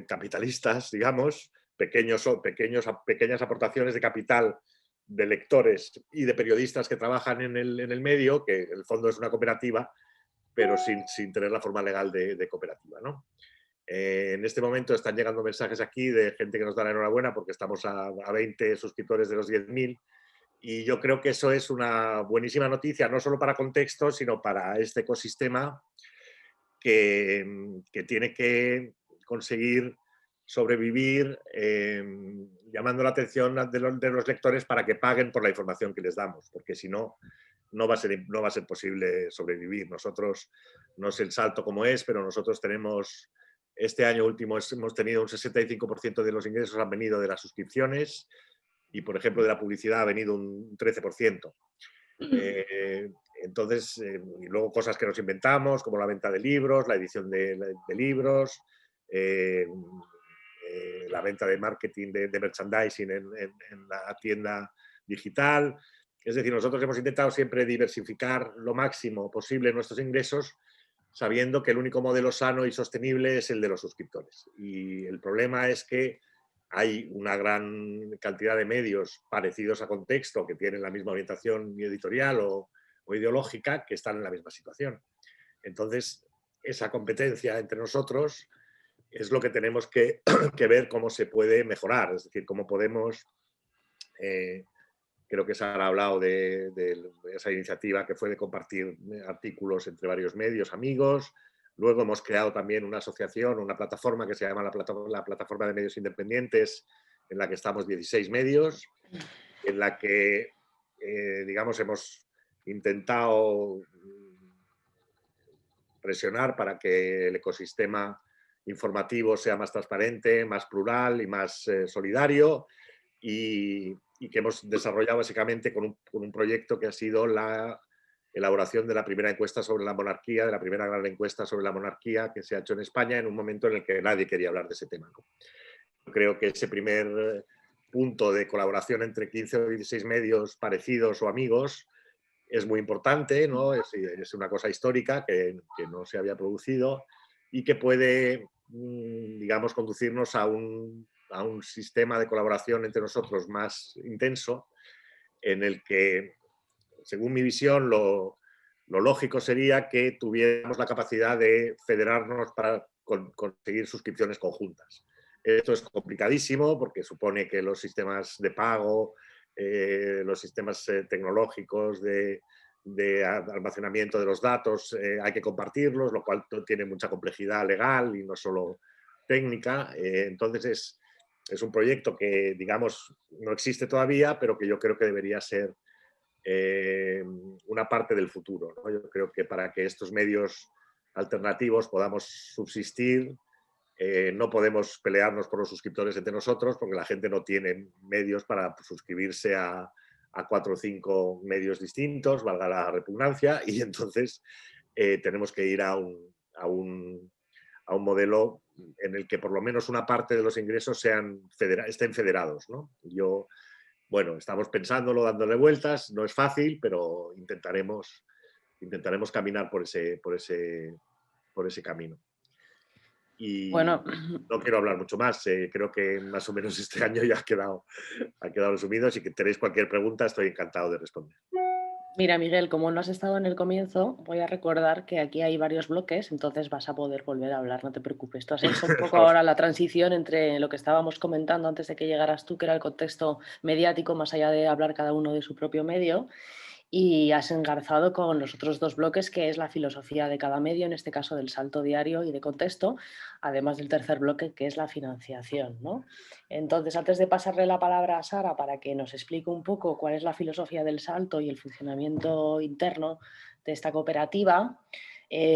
capitalistas, digamos, pequeñas aportaciones de capital de lectores y de periodistas que trabajan en el medio, que en el fondo es una cooperativa, pero sin tener la forma legal de cooperativa, ¿no? En este momento están llegando mensajes aquí de gente que nos da la enhorabuena porque estamos a 20 suscriptores de los 10.000, y yo creo que eso es una buenísima noticia, no solo para Contexto, sino para este ecosistema que tiene que conseguir sobrevivir llamando la atención de los lectores para que paguen por la información que les damos, porque si no, no va a ser posible sobrevivir. Nosotros, no sé el salto como es, pero nosotros tenemos, este año último hemos tenido un 65% de los ingresos han venido de las suscripciones, y, por ejemplo, de la publicidad ha venido un 13%. Entonces, y luego cosas que nos inventamos, como la venta de libros, la edición de libros, la venta de marketing, de merchandising en la tienda digital. Es decir, nosotros hemos intentado siempre diversificar lo máximo posible nuestros ingresos, sabiendo que el único modelo sano y sostenible es el de los suscriptores. Y el problema es que hay una gran cantidad de medios parecidos a Contexto que tienen la misma orientación editorial o ideológica, que están en la misma situación. Entonces, esa competencia entre nosotros es lo que tenemos que ver cómo se puede mejorar, es decir, cómo podemos, creo que Sara ha hablado de esa iniciativa que fue de compartir artículos entre varios medios, amigos. Luego hemos creado también una asociación, una plataforma que se llama la Plataforma de Medios Independientes, en la que estamos 16 medios, en la que, digamos, hemos intentado presionar para que el ecosistema informativo sea más transparente, más plural y más solidario, y que hemos desarrollado básicamente con un proyecto que ha sido la elaboración de la primera encuesta sobre la monarquía, de la primera gran encuesta sobre la monarquía que se ha hecho en España en un momento en el que nadie quería hablar de ese tema, ¿no? Yo creo que ese primer punto de colaboración entre 15 o 16 medios parecidos o amigos es muy importante, ¿no? Es una cosa histórica que no se había producido y que puede, digamos, conducirnos a un sistema de colaboración entre nosotros más intenso, en el que, según mi visión, lo lógico sería que tuviéramos la capacidad de federarnos para conseguir suscripciones conjuntas. Esto es complicadísimo porque supone que los sistemas de pago, los sistemas tecnológicos de almacenamiento de los datos hay que compartirlos, lo cual tiene mucha complejidad legal y no solo técnica, entonces es un proyecto que, digamos, no existe todavía, pero que yo creo que debería ser una parte del futuro, ¿no? Yo creo que para que estos medios alternativos podamos subsistir, no podemos pelearnos por los suscriptores entre nosotros porque la gente no tiene medios para suscribirse a 4 o 5 medios distintos, valga la repugnancia, y entonces tenemos que ir a un modelo en el que por lo menos una parte de los ingresos estén federados, ¿no? Bueno, estamos pensándolo, dándole vueltas, no es fácil, pero intentaremos caminar por ese camino. Y Bueno, no quiero hablar mucho más, creo que más o menos este año ya ha quedado resumido. Si tenéis cualquier pregunta, estoy encantado de responder. mira, Miguel, como no has estado en el comienzo, voy a recordar que aquí hay varios bloques, entonces vas a poder volver a hablar, no te preocupes. Tú has hecho un poco ahora la transición entre lo que estábamos comentando antes de que llegaras tú, que era el contexto mediático, más allá de hablar cada uno de su propio medio, y has engarzado con los otros dos bloques, que es la filosofía de cada medio, en este caso del salto diario y de contexto, además del tercer bloque, que es la financiación, ¿no? Entonces, antes de pasarle la palabra a Sara para que nos explique un poco cuál es la filosofía del salto y el funcionamiento interno de esta cooperativa,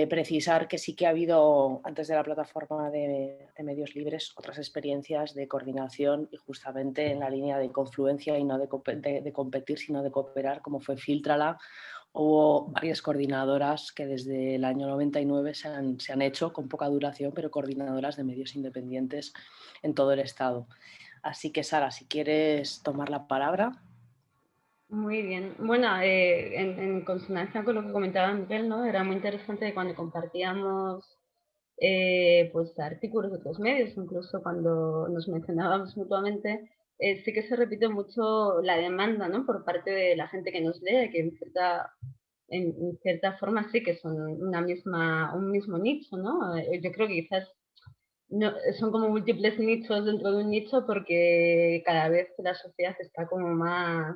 precisar que sí que ha habido, antes de la plataforma de medios libres, otras experiencias de coordinación y justamente en la línea de confluencia y no de competir, sino de cooperar, como fue Filtrala. Hubo varias coordinadoras que desde el año 99 se han hecho, con poca duración, pero coordinadoras de medios independientes en todo el estado. Así que, Sara, si quieres tomar la palabra. Muy bien. Bueno, en consonancia con lo que comentaba Miguel, ¿no? Era muy interesante cuando compartíamos pues artículos de otros medios, incluso cuando nos mencionábamos mutuamente, sí que se repite mucho la demanda, ¿no? Por parte de la gente que nos lee, que en cierta forma sí que son un mismo nicho, ¿no? Yo creo que quizás no, son como múltiples nichos dentro de un nicho porque cada vez la sociedad está como más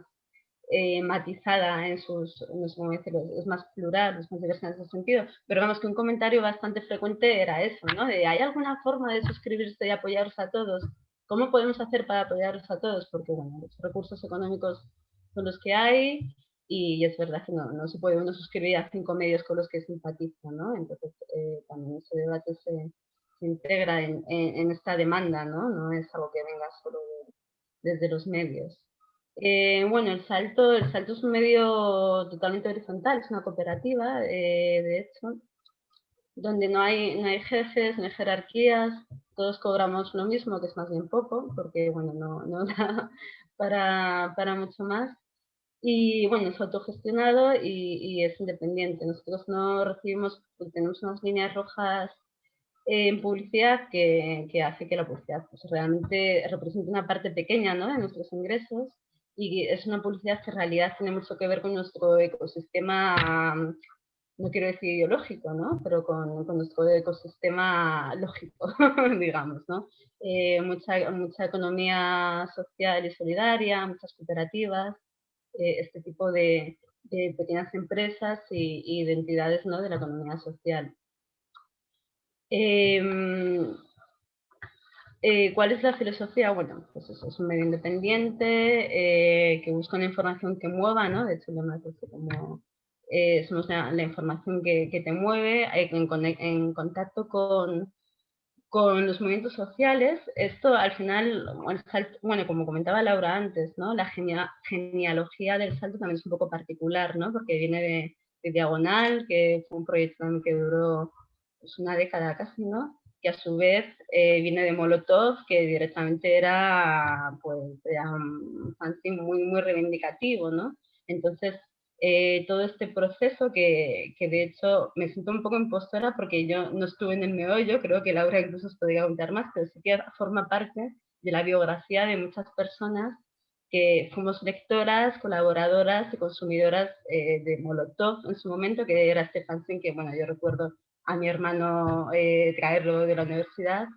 matizada no sé cómo decirlo, es más plural, es más diversa en ese sentido, pero vamos que un comentario bastante frecuente era eso, ¿no? De ¿hay alguna forma de suscribirse y apoyaros a todos? ¿Cómo podemos hacer para apoyaros a todos? Porque, bueno, los recursos económicos son los que hay y es verdad que no se puede uno suscribir a 5 medios con los que simpatiza, ¿no? Entonces, también ese debate se integra en esta demanda, ¿no? No es algo que venga solo desde los medios. Bueno, el salto es un medio totalmente horizontal, es una cooperativa, de hecho, donde no hay jefes, no hay jerarquías, todos cobramos lo mismo, que es más bien poco, porque bueno, no da para mucho más. Y bueno, es autogestionado y es independiente. Nosotros no recibimos, pues, tenemos unas líneas rojas en publicidad que hace que la publicidad pues, realmente represente una parte pequeña, ¿no?, de nuestros ingresos, y es una publicidad que en realidad tiene mucho que ver con nuestro ecosistema, no quiero decir ideológico, ¿no?, pero con nuestro ecosistema lógico, digamos, ¿no? Mucha economía social y solidaria, muchas cooperativas, este tipo de pequeñas empresas y de entidades, ¿no?, de la economía social. ¿Cuál es la filosofía? Bueno, pues eso, es un medio independiente que busca una información que mueva, ¿no? De hecho, lo más dicho como somos la información que te mueve, en contacto con los movimientos sociales. Esto al final, bueno, como comentaba Laura antes, ¿no? La genealogía del salto también es un poco particular, ¿no? Porque viene de Diagonal, que fue un proyecto que duró pues, una década casi, ¿no? Que a su vez viene de Molotov, que directamente era un fanzine muy reivindicativo, ¿no? Entonces, todo este proceso que de hecho me siento un poco impostora porque yo no estuve en el meollo, creo que Laura incluso os podría contar más, pero sí que forma parte de la biografía de muchas personas que fuimos lectoras, colaboradoras y consumidoras de Molotov en su momento, que era este fanzine que, bueno, yo recuerdo a mi hermano traerlo de la universidad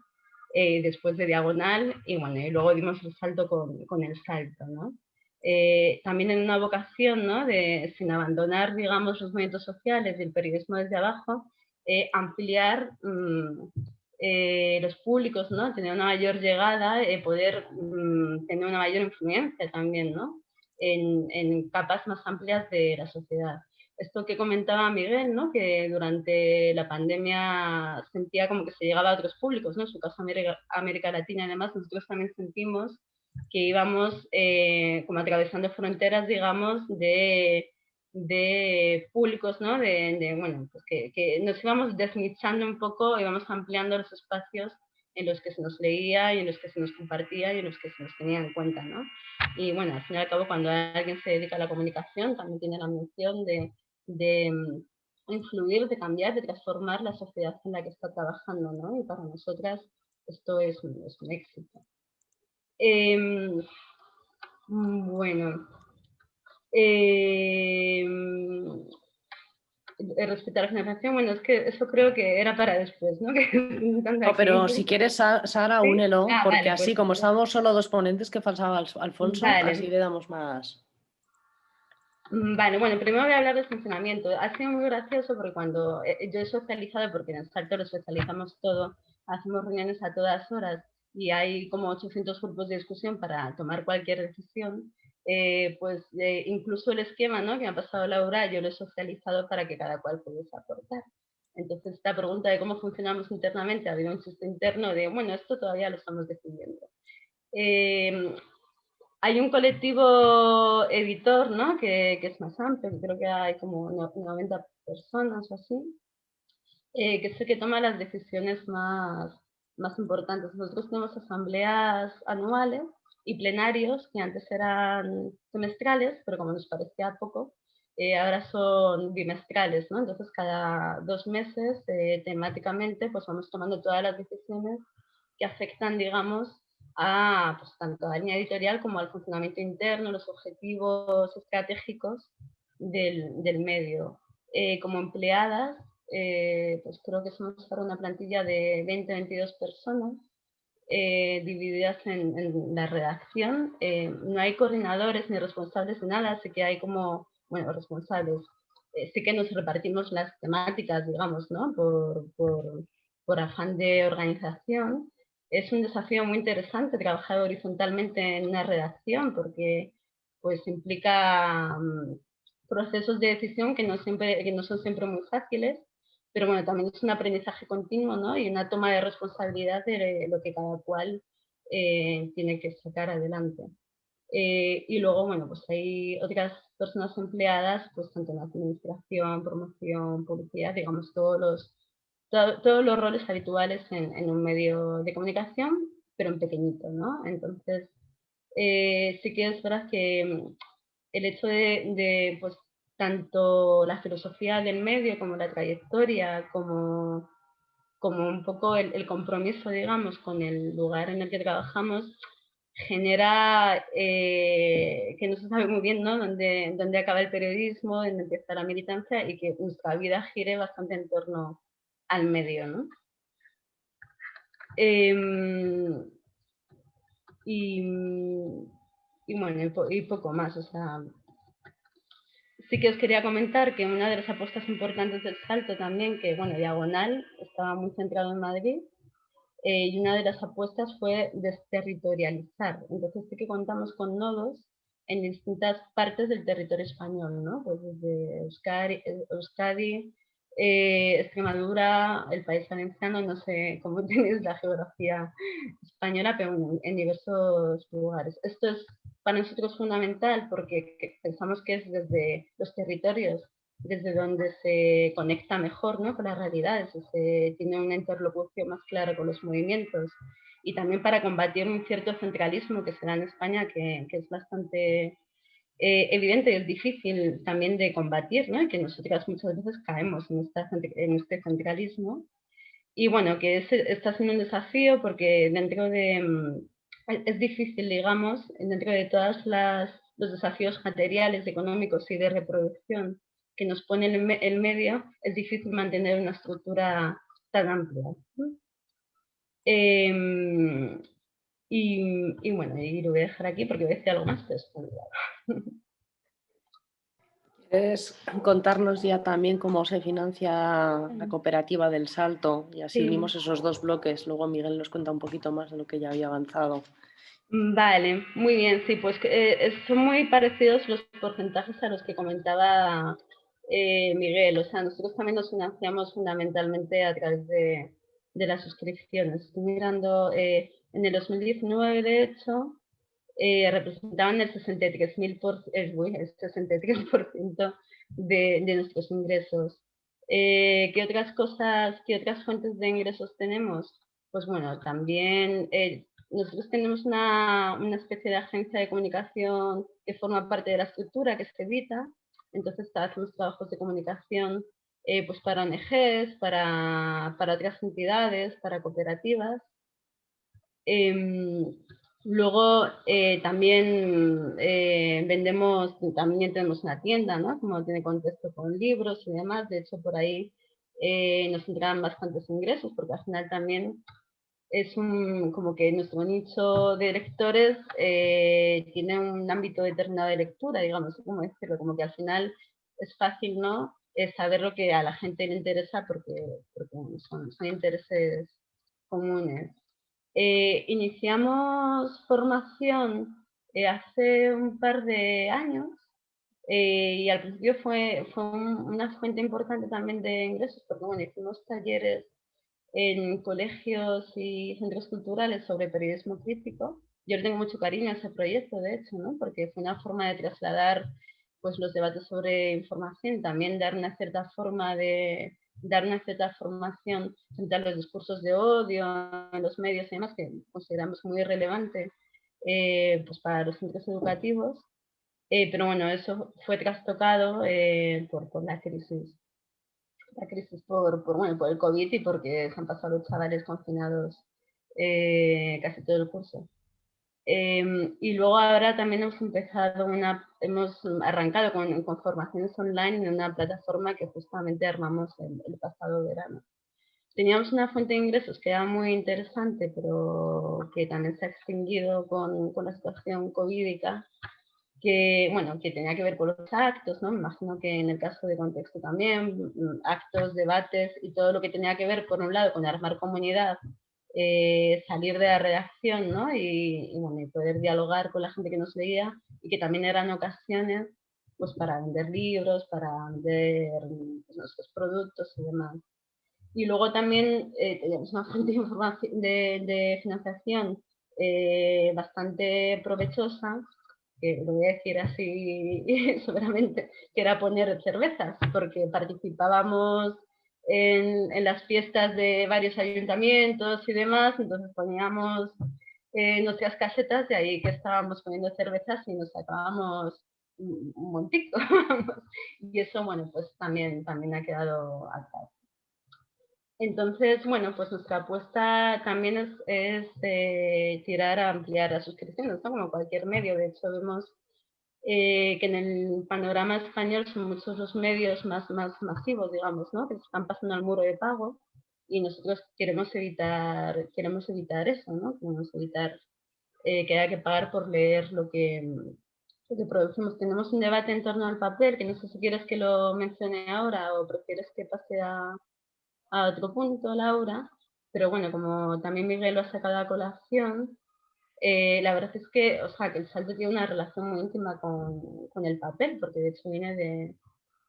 después de Diagonal, y bueno, y luego dimos el salto con el salto, ¿no? También en una vocación, ¿no?, de, sin abandonar, digamos, los movimientos sociales y el periodismo desde abajo, ampliar los públicos, ¿no? Tener una mayor llegada, poder tener una mayor influencia también, ¿no? En capas más amplias de la sociedad. Esto que comentaba Miguel, ¿no? Que durante la pandemia sentía como que se llegaba a otros públicos, ¿no? En su caso América Latina y demás, nosotros también sentimos que íbamos como atravesando fronteras, digamos, de públicos, ¿no? Bueno, pues que nos íbamos desnichando un poco, íbamos ampliando los espacios en los que se nos leía y en los que se nos compartía y en los que se nos tenía en cuenta, ¿no? Y bueno, al fin y al cabo, cuando alguien se dedica a la comunicación, también tiene la misión de influir, de cambiar, de transformar la sociedad en la que está trabajando, ¿no? Y para nosotras esto es un éxito. Bueno, respecto a la financiación, bueno, es que eso creo que era para después, ¿no? No, pero si quieres, Sara, ¿Sí? únelo, porque Vale, así pues, como estamos solo dos ponentes que faltaba Alfonso, vale. así le damos más. Vale, bueno, primero voy a hablar del funcionamiento. Ha sido muy gracioso porque cuando yo he socializado, porque en el Salto lo socializamos todo, hacemos reuniones a todas horas y hay como 800 grupos de discusión para tomar cualquier decisión, pues incluso el esquema, ¿no? Que me ha pasado Laura, yo lo he socializado para que cada cual pudiese aportar. Entonces, esta pregunta de cómo funcionamos internamente, ha habido un chiste interno de, bueno, esto todavía lo estamos decidiendo. Hay un colectivo editor, ¿no? que es más amplio, que creo que hay como 90 personas o así, que es el que toma las decisiones más importantes. Nosotros tenemos asambleas anuales y plenarios que antes eran semestrales, pero como nos parecía poco, ahora son bimestrales, ¿no? Entonces cada 2 meses temáticamente pues vamos tomando todas las decisiones que afectan, digamos, a pues, tanto a la línea editorial como al funcionamiento interno, los objetivos estratégicos del medio. Como empleadas, pues creo que somos para una plantilla de 20-22 personas, divididas en la redacción. No hay coordinadores ni responsables de nada, así que hay como, bueno, responsables. Sí que nos repartimos las temáticas, digamos, ¿no? Por afán de organización. Es un desafío muy interesante trabajar horizontalmente en una redacción porque pues implica procesos de decisión que no son siempre muy fáciles, pero bueno, también es un aprendizaje continuo, ¿no? Y una toma de responsabilidad de lo que cada cual tiene que sacar adelante. Y luego, bueno, pues hay otras personas empleadas, pues tanto en administración, promoción, publicidad, digamos, todos los roles habituales en un medio de comunicación, pero en pequeñito, ¿no? Entonces, sí que es verdad que el hecho de pues, tanto la filosofía del medio como la trayectoria, como un poco el compromiso, digamos, con el lugar en el que trabajamos, genera que no se sabe muy bien, ¿no? dónde acaba el periodismo, dónde empieza la militancia y que nuestra vida gire bastante en torno al medio, ¿no? Y bueno, y poco más, o sea, sí que os quería comentar que una de las apuestas importantes del Salto también, que bueno, Diagonal estaba muy centrado en Madrid, y una de las apuestas fue desterritorializar. Entonces sí que contamos con nodos en distintas partes del territorio español, ¿no? Pues desde Euskadi, Extremadura, el País Valenciano, no sé cómo tenéis la geografía española, pero en diversos lugares. Esto es para nosotros fundamental porque pensamos que es desde los territorios desde donde se conecta mejor, ¿no? Con las realidades, se tiene una interlocución más clara con los movimientos y también para combatir un cierto centralismo que se da en España que es bastante evidente y es difícil también de combatir, ¿no? Y que nosotras muchas veces caemos en este centralismo. Y bueno, que está siendo un desafío porque dentro de... es difícil, digamos, dentro de todos los desafíos materiales, económicos y de reproducción que nos pone el medio, es difícil mantener una estructura tan amplia. Y bueno, y lo voy a dejar aquí porque voy a decir algo más, pero ¿Puedes contarnos ya también cómo se financia la cooperativa del Salto? Y así Sí. unimos esos dos bloques. Luego Miguel nos cuenta un poquito más de lo que ya había avanzado. Vale, muy bien, sí, pues son muy parecidos los porcentajes a los que comentaba Miguel. O sea, nosotros también nos financiamos fundamentalmente a través de las suscripciones. Estoy mirando, en el 2019, de hecho, representaban el 63% de nuestros ingresos. ¿Qué otras cosas, qué otras fuentes de ingresos tenemos? Pues bueno, también nosotros tenemos una especie de agencia de comunicación que forma parte de la estructura, que es Evita. Entonces hacemos trabajos de comunicación pues para ONGs, para otras entidades, para cooperativas. Luego también vendemos, también tenemos una tienda, ¿no? Como tiene contexto con libros y demás. De hecho, por ahí nos entran bastantes ingresos, porque al final también es como que nuestro nicho de lectores tiene un ámbito determinado de lectura, digamos, no sé cómo decirlo, como que al final es fácil, ¿no? Saber lo que a la gente le interesa porque bueno, son intereses comunes. Iniciamos formación hace un par de años y al principio fue una fuente importante también de ingresos, porque bueno, hicimos talleres en colegios y centros culturales sobre periodismo crítico. Yo le tengo mucho cariño a ese proyecto, de hecho, ¿no? Porque fue una forma de trasladar pues, los debates sobre información y también dar una cierta forma de dar una cierta formación frente a los discursos de odio en los medios y demás, que consideramos muy relevante pues para los centros educativos. Pero bueno, eso fue trastocado por la crisis bueno, por el COVID y porque se han pasado los chavales confinados casi todo el curso. Y luego ahora también hemos arrancado con formaciones online en una plataforma que justamente armamos el pasado verano. Teníamos una fuente de ingresos que era muy interesante, pero que también se ha extinguido con la situación covídica, que, bueno, que tenía que ver con los actos, ¿no? Me imagino que en el caso de Contexto también, actos, debates y todo lo que tenía que ver, por un lado, con armar comunidad, salir de la redacción, ¿no? Bueno, y poder dialogar con la gente que nos leía y que también eran ocasiones pues, para vender libros, para vender pues, nuestros productos y demás. Y luego también teníamos una fuente de financiación bastante provechosa, que lo voy a decir así seguramente, que era poner cervezas, porque participábamos en las fiestas de varios ayuntamientos y demás, entonces poníamos nuestras casetas de ahí que estábamos poniendo cervezas y nos sacábamos un montico. Y eso, bueno, pues también ha quedado atrás. Entonces, bueno, pues nuestra apuesta también es tirar a ampliar las suscripciones, ¿no? Como cualquier medio. De hecho, vemos que en el panorama español son muchos los medios más masivos, digamos, ¿no? Que se están pasando al muro de pago y nosotros queremos evitar eso, ¿no? Queremos evitar que haya que pagar por leer lo que producimos. Tenemos un debate en torno al papel, que no sé si quieres que lo mencione ahora o prefieres que pase a otro punto, Laura, pero bueno, como también Miguel lo ha sacado a colación, la verdad es que, o sea, que el Salto tiene una relación muy íntima con el papel, porque de hecho viene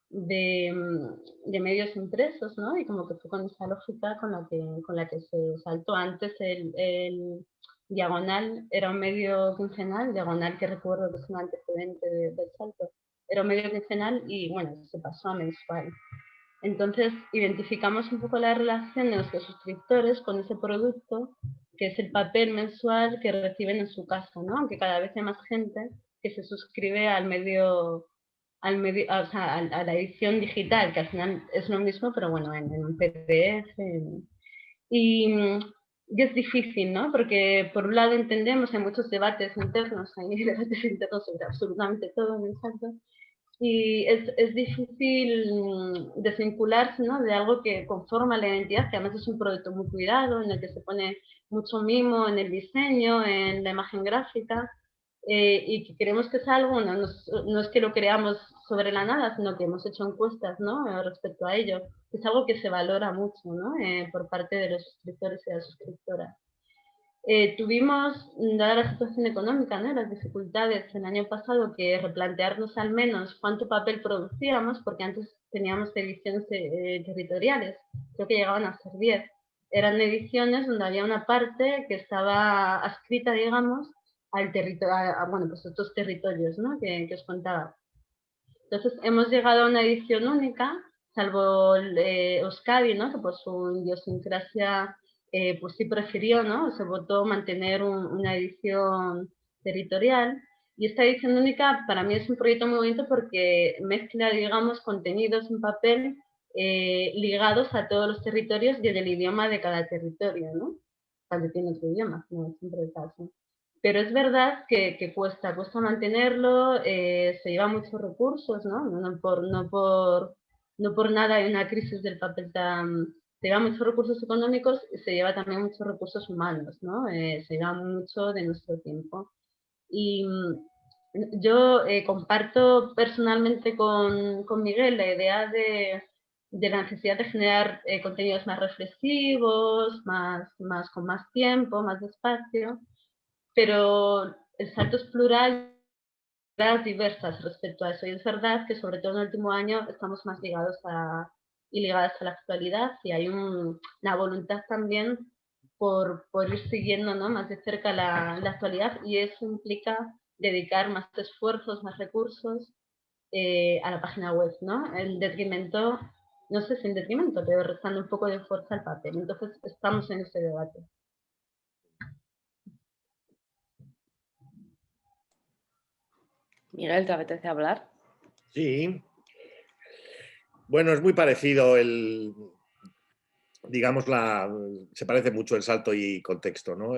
de medios impresos, ¿no? Y como que fue con esa lógica con la que se saltó. Antes el Diagonal era un medio quincenal, Diagonal que recuerdo que es un antecedente del Salto, era un medio quincenal y bueno, se pasó a mensual. Entonces, identificamos un poco la relación de nuestros suscriptores con ese producto, que es el papel mensual que reciben en su casa, ¿no? Aunque cada vez hay más gente que se suscribe al medio, o sea, a la edición digital, que al final es lo mismo, pero bueno, en un PDF. Y es difícil, ¿no? Porque por un lado entendemos, hay muchos debates internos, hay debates internos sobre absolutamente todo en el Salto, y es difícil desvincularse, ¿no? De algo que conforma la identidad, que además es un producto muy cuidado, en el que se pone mucho mimo en el diseño, en la imagen gráfica, y que creemos que es algo, no es que lo creamos sobre la nada, sino que hemos hecho encuestas, ¿no? Respecto a ello. Es algo que se valora mucho, ¿no? Por parte de los suscriptores y de las suscriptoras. Tuvimos, dada la situación económica, ¿no? Las dificultades el año pasado, que replantearnos al menos cuánto papel producíamos, porque antes teníamos ediciones territoriales, creo que llegaban a ser 10. Eran ediciones donde había una parte que estaba adscrita, digamos, al territorio, bueno, pues estos territorios, ¿no? que os contaba. Entonces hemos llegado a una edición única, salvo Euskadi, ¿no? Que por su idiosincrasia pues sí prefirió, ¿no? Se votó mantener una edición territorial. Y esta edición única para mí es un proyecto muy bonito porque mezcla, digamos, contenidos en papel ligados a todos los territorios y del idioma de cada territorio, ¿no? Cuando tiene otro idioma, no es siempre el caso. Pero es verdad que cuesta mantenerlo, se lleva muchos recursos, ¿no? No por nada hay una crisis del papel tan... Se lleva muchos recursos económicos y se lleva también muchos recursos humanos, ¿no? Se lleva mucho de nuestro tiempo. Y yo comparto personalmente con Miguel la idea de la necesidad de generar contenidos más reflexivos, con más tiempo, más despacio, pero el salto es plural, diversas respecto a eso. Y es verdad que sobre todo en el último año estamos más ligadas a la actualidad y hay una voluntad también por ir siguiendo, ¿no? más de cerca la actualidad, y eso implica dedicar más esfuerzos, más recursos a la página web, ¿no? En detrimento, no sé si en detrimento, pero restando un poco de fuerza al papel. Entonces estamos en ese debate. Miguel, ¿te apetece hablar? Sí. Bueno, es muy parecido digamos, se parece mucho el salto y contexto, ¿no?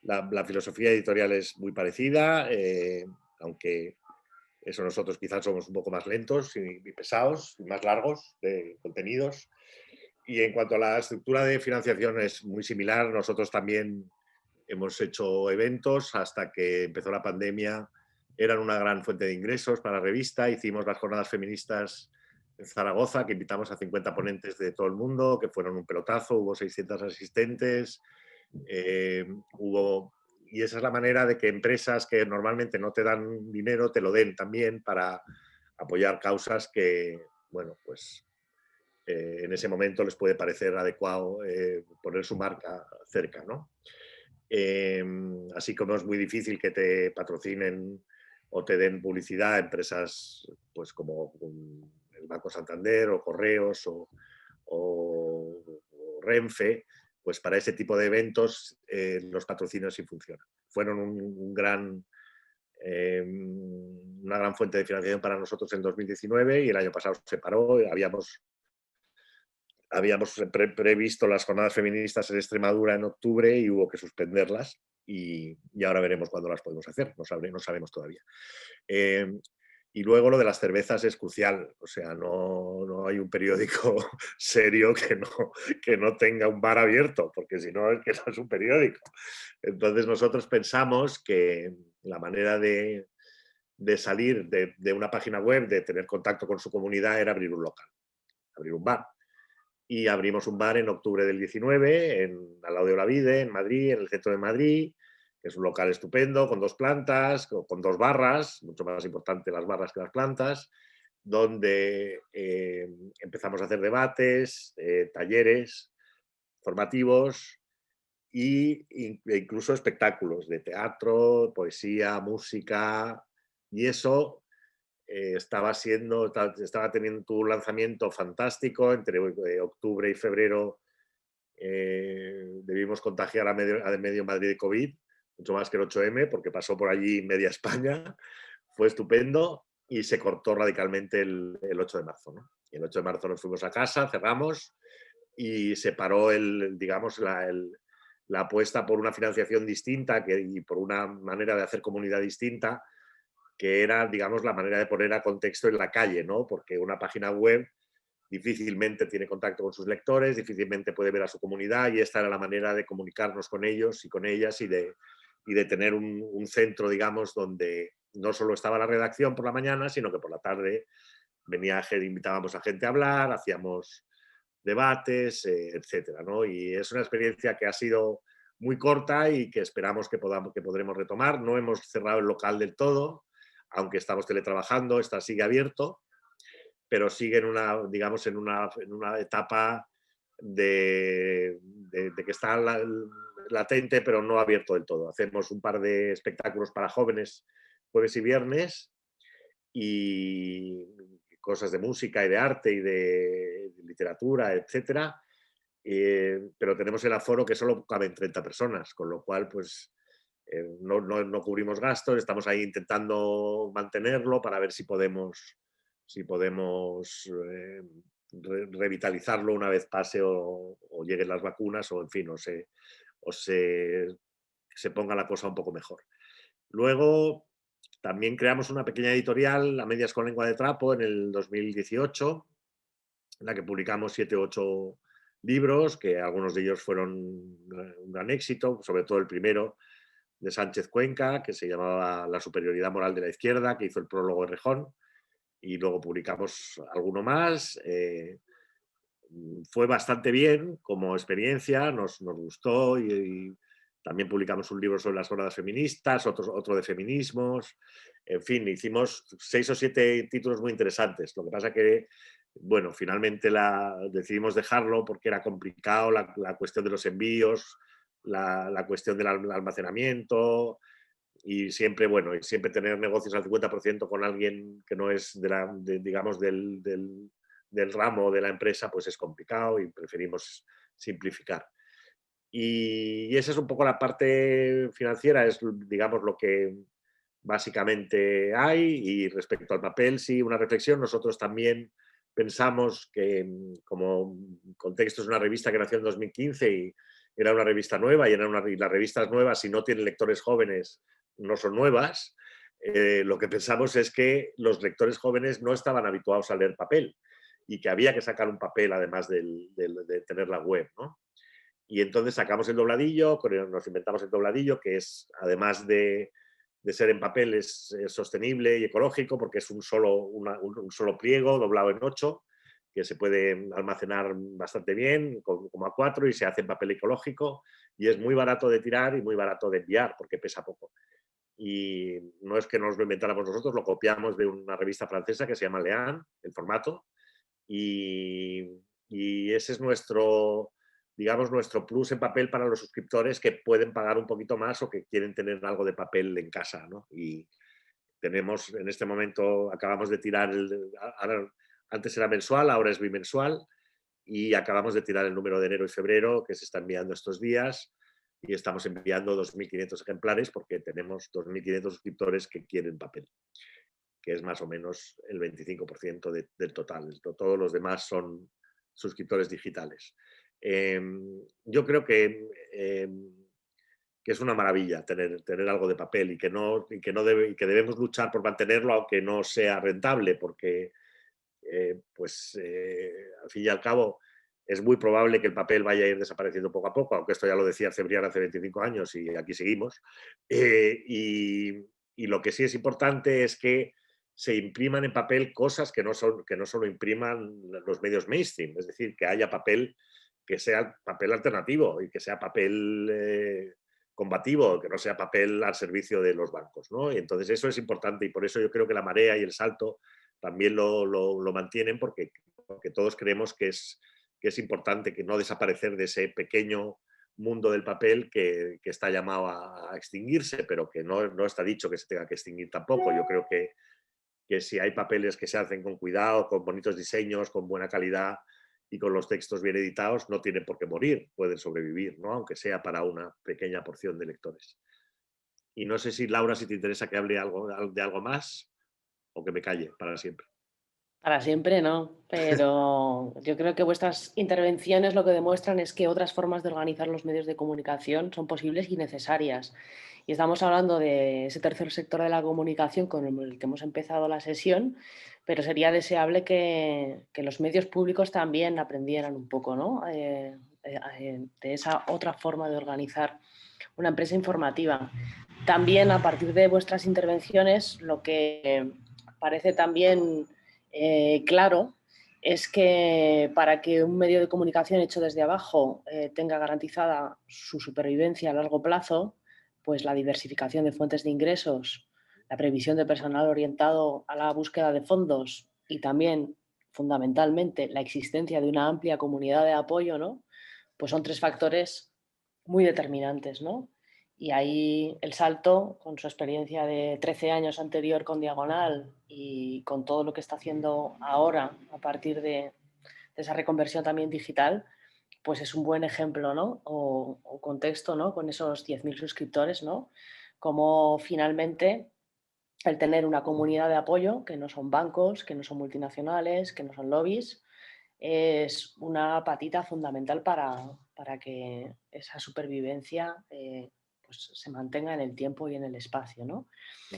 La filosofía editorial es muy parecida, aunque eso nosotros quizás somos un poco más lentos y pesados y más largos de contenidos. Y en cuanto a la estructura de financiación es muy similar. Nosotros también hemos hecho eventos hasta que empezó la pandemia. Eran una gran fuente de ingresos para la revista. Hicimos las jornadas feministas en Zaragoza, que invitamos a 50 ponentes de todo el mundo, que fueron un pelotazo. Hubo 600 asistentes. Y esa es la manera de que empresas que normalmente no te dan dinero te lo den también para apoyar causas que, bueno, pues en ese momento les puede parecer adecuado poner su marca cerca, ¿no? Así como es muy difícil que te patrocinen o te den publicidad a empresas pues como el Banco Santander o Correos o Renfe, pues para ese tipo de eventos los patrocinios sí funcionan. Fueron una gran fuente de financiación para nosotros en 2019 y el año pasado se paró. Habíamos previsto las jornadas feministas en Extremadura en octubre y hubo que suspenderlas y ahora veremos cuándo las podemos hacer, no sabemos todavía. Y luego lo de las cervezas es crucial, o sea, no hay un periódico serio que no tenga un bar abierto, porque si no, es que no es un periódico. Entonces nosotros pensamos que la manera de salir de una página web, de tener contacto con su comunidad, era abrir un local, abrir un bar. Y abrimos un bar en octubre del 19, al lado de Olavide, en Madrid, en el centro de Madrid, que es un local estupendo, con 2 plantas, con 2 barras, mucho más importante las barras que las plantas, donde empezamos a hacer debates, talleres formativos e incluso espectáculos de teatro, poesía, música, y eso estaba teniendo un lanzamiento fantástico. Entre octubre y febrero debimos contagiar a medio Madrid de COVID, mucho más que el 8M, porque pasó por allí media España. Fue estupendo y se cortó radicalmente el 8 de marzo, ¿no? Y el 8 de marzo nos fuimos a casa, cerramos y se paró la apuesta por una financiación distinta y por una manera de hacer comunidad distinta, que era, digamos, la manera de poner a contexto en la calle, ¿no? Porque una página web difícilmente tiene contacto con sus lectores, difícilmente puede ver a su comunidad, y esta era la manera de comunicarnos con ellos y con ellas y de y de tener un centro, digamos, donde no solo estaba la redacción por la mañana, sino que por la tarde invitábamos a gente a hablar, hacíamos debates, etcétera, ¿no? Y es una experiencia que ha sido muy corta y que esperamos que podremos retomar. No hemos cerrado el local del todo, aunque estamos teletrabajando, sigue abierto, pero sigue digamos, en una etapa de que está latente, pero no abierto del todo. Hacemos un par de espectáculos para jóvenes jueves y viernes y cosas de música y de arte y de literatura, etcétera. Pero tenemos el aforo que solo caben 30 personas, con lo cual pues no cubrimos gastos, estamos ahí intentando mantenerlo para ver si podemos revitalizarlo una vez pase o lleguen las vacunas o en fin, se ponga la cosa un poco mejor. Luego también creamos una pequeña editorial, A Medias con Lengua de Trapo, en el 2018, en la que publicamos 7 u 8 libros, que algunos de ellos fueron un gran éxito, sobre todo el primero de Sánchez Cuenca, que se llamaba La superioridad moral de la izquierda, que hizo el prólogo de Rejón, y luego publicamos alguno más. Fue bastante bien como experiencia, nos gustó y también publicamos un libro sobre las jornadas feministas, otro de feminismos, en fin, hicimos 6 o 7 títulos muy interesantes. Lo que pasa que, bueno, finalmente decidimos dejarlo porque era complicado la cuestión de los envíos, la cuestión del almacenamiento y siempre tener negocios al 50% con alguien que no es digamos, del ramo de la empresa, pues es complicado y preferimos simplificar. Y esa es un poco la parte financiera, es, digamos, lo que básicamente hay. Y respecto al papel, sí, una reflexión. Nosotros también pensamos que, como Contexto es una revista que nació en 2015 y era una revista nueva, y las revistas nuevas, si no tienen lectores jóvenes, no son nuevas. Lo que pensamos es que los lectores jóvenes no estaban habituados a leer papel y que había que sacar un papel además de tener la web, ¿no? Y entonces sacamos el dobladillo, nos inventamos el dobladillo, que es, además de ser en papel, es sostenible y ecológico, porque es un solo pliego doblado en 8, que se puede almacenar bastante bien, como A4, y se hace en papel ecológico, y es muy barato de tirar y muy barato de enviar, porque pesa poco. Y no es que nos lo inventáramos nosotros, lo copiamos de una revista francesa que se llama Lean, el formato, y ese es nuestro plus en papel para los suscriptores que pueden pagar un poquito más o que quieren tener algo de papel en casa, ¿no? Y tenemos, en este momento, acabamos de tirar, antes era mensual, ahora es bimensual, y acabamos de tirar el número de enero y febrero, que se está enviando estos días, y estamos enviando 2.500 ejemplares porque tenemos 2.500 suscriptores que quieren papel, que es más o menos el 25% del total. Todos los demás son suscriptores digitales. Yo creo que es una maravilla tener algo de papel y que debemos luchar por mantenerlo aunque no sea rentable, porque al fin y al cabo es muy probable que el papel vaya a ir desapareciendo poco a poco, aunque esto ya lo decía Cebrián hace 25 años y aquí seguimos. Y lo que sí es importante es que se impriman en papel cosas que no solo impriman los medios mainstream, es decir, que haya papel que sea papel alternativo y que sea papel combativo, que no sea papel al servicio de los bancos, ¿no? Y entonces eso es importante, y por eso yo creo que La Marea y El Salto también lo mantienen, porque todos creemos que es importante que no desaparecer de ese pequeño mundo del papel que está llamado a extinguirse, pero que no está dicho que se tenga que extinguir tampoco. Yo creo que si hay papeles que se hacen con cuidado, con bonitos diseños, con buena calidad y con los textos bien editados, no tienen por qué morir, pueden sobrevivir, ¿no? Aunque sea para una pequeña porción de lectores. Y no sé si, Laura, si te interesa que hable de algo más o que me calle para siempre. Para siempre no, pero yo creo que vuestras intervenciones lo que demuestran es que otras formas de organizar los medios de comunicación son posibles y necesarias. Y estamos hablando de ese tercer sector de la comunicación con el que hemos empezado la sesión, pero sería deseable que los medios públicos también aprendieran un poco, ¿no? de esa otra forma de organizar una empresa informativa. También a partir de vuestras intervenciones, lo que parece también claro es que para que un medio de comunicación hecho desde abajo tenga garantizada su supervivencia a largo plazo, pues la diversificación de fuentes de ingresos, la previsión de personal orientado a la búsqueda de fondos y también, fundamentalmente, la existencia de una amplia comunidad de apoyo, ¿no? Pues son 3 factores muy determinantes, ¿no? Y ahí el Salto, con su experiencia de 13 años anterior con Diagonal y con todo lo que está haciendo ahora a partir de esa reconversión también digital, pues es un buen ejemplo, ¿no? O contexto, ¿no? Con esos 10.000 suscriptores, ¿no? Como finalmente el tener una comunidad de apoyo, que no son bancos, que no son multinacionales, que no son lobbies, es una patita fundamental para que esa supervivencia pues se mantenga en el tiempo y en el espacio, ¿no?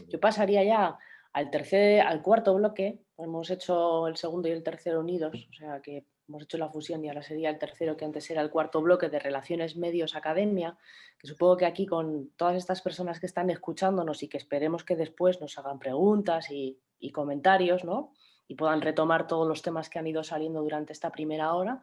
Yo pasaría ya al cuarto bloque. Hemos hecho el segundo y el tercero unidos, o sea que hemos hecho la fusión y ahora sería el tercero, que antes era el cuarto bloque de relaciones medios-academia, que supongo que aquí con todas estas personas que están escuchándonos y que esperemos que después nos hagan preguntas y comentarios, ¿no? Y puedan retomar todos los temas que han ido saliendo durante esta primera hora,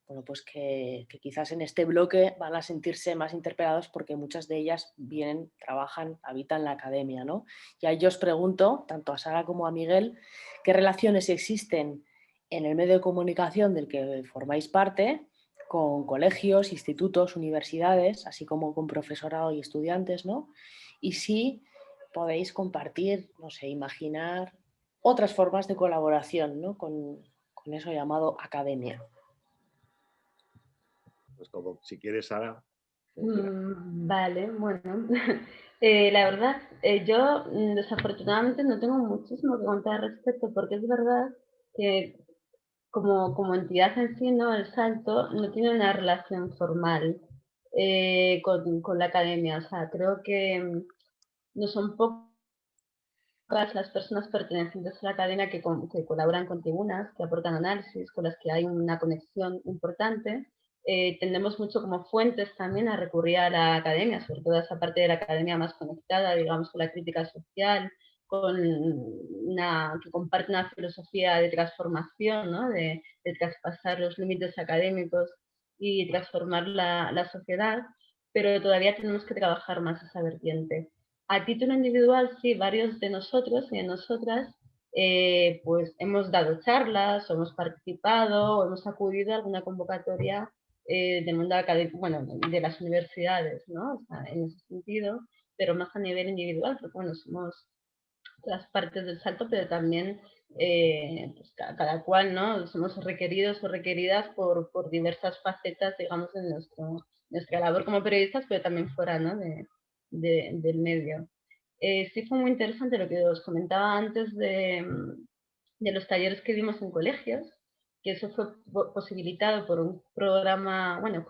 bueno, pues que quizás en este bloque van a sentirse más interpelados porque muchas de ellas vienen, trabajan, habitan la academia, ¿no? Y ahí yo os pregunto, tanto a Sara como a Miguel, ¿qué relaciones existen en el medio de comunicación del que formáis parte con colegios, institutos, universidades, así como con profesorado y estudiantes, ¿no? Y si podéis compartir, no sé, imaginar otras formas de colaboración, ¿no? con eso llamado academia. Pues como si quieres, Sara. Vale, bueno. La verdad, yo desafortunadamente no tengo muchísimo que contar al respecto, porque es verdad que como entidad en sí, ¿no? El Salto no tiene una relación formal con la academia. O sea, creo que no son pocas las personas pertenecientes a la academia que colaboran con tribunas, que aportan análisis, con las que hay una conexión importante. Tendemos mucho como fuentes también a recurrir a la academia, sobre todo a esa parte de la academia más conectada, digamos, con la crítica social, que comparte una filosofía de transformación, ¿no? de traspasar los límites académicos y transformar la sociedad, pero todavía tenemos que trabajar más esa vertiente. A título individual, sí, varios de nosotros y de nosotras pues hemos dado charlas, o hemos participado, o hemos acudido a alguna convocatoria del mundo académico, bueno, de las universidades, ¿no? O sea, en ese sentido, pero más a nivel individual, porque bueno, somos las partes del Salto, pero también pues cada cual, ¿no? Somos requeridos o requeridas por diversas facetas, digamos, en nuestra labor como periodistas, pero también fuera, ¿no? Del medio. Sí fue muy interesante lo que os comentaba antes de los talleres que dimos en colegios, que eso fue posibilitado por un programa, bueno,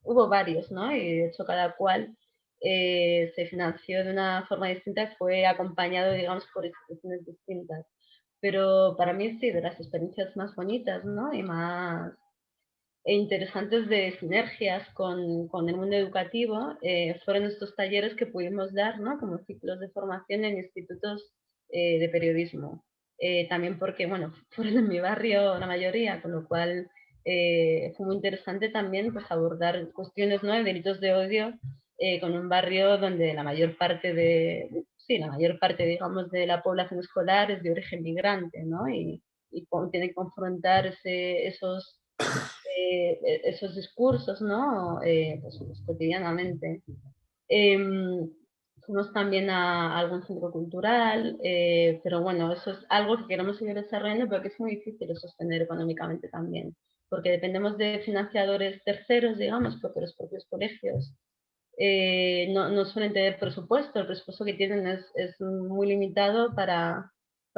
hubo varios, ¿no? Y de hecho cada cual se financió de una forma distinta y fue acompañado, digamos, por instituciones distintas. Pero para mí sí, de las experiencias más bonitas, ¿no? Y más interesantes de sinergias con el mundo educativo fueron estos talleres que pudimos dar, ¿no? Como ciclos de formación en institutos de periodismo. También porque, bueno, fueron en mi barrio la mayoría, con lo cual fue muy interesante también pues, abordar cuestiones, ¿no? de delitos de odio con un barrio donde la mayor parte la mayor parte, digamos, de la población escolar es de origen migrante, ¿no? Y tiene que confrontar esos discursos, ¿no? Pues, cotidianamente. Fuimos también a algún centro cultural, pero bueno, eso es algo que queremos seguir desarrollando, pero que es muy difícil de sostener económicamente también, porque dependemos de financiadores terceros, digamos, porque los propios colegios no suelen tener presupuesto, el presupuesto que tienen es muy limitado para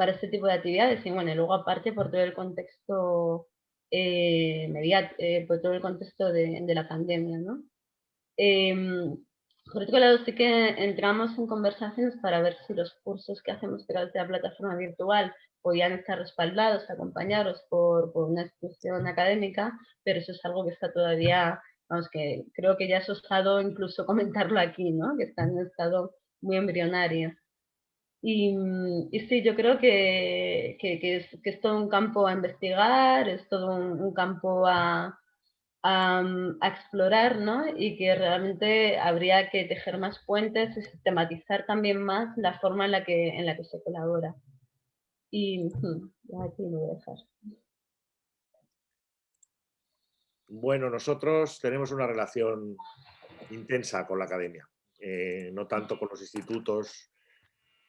este tipo de actividades, y bueno, y luego aparte por todo el contexto por todo el contexto de la pandemia, ¿no? Por otro lado, sí que entramos en conversaciones para ver si los cursos que hacemos a través de la plataforma virtual podían estar respaldados, acompañados por una institución académica, pero eso es algo que está todavía vamos, que creo que ya has osado incluso comentarlo aquí, ¿no? Que está en un estado muy embrionario. Y sí, yo creo que es todo un campo a investigar, es todo un campo a explorar, ¿no? Y que realmente habría que tejer más puentes y sistematizar también más la forma en la que se colabora. Y ya aquí lo voy a dejar. Bueno, nosotros tenemos una relación intensa con la academia, no tanto con los institutos.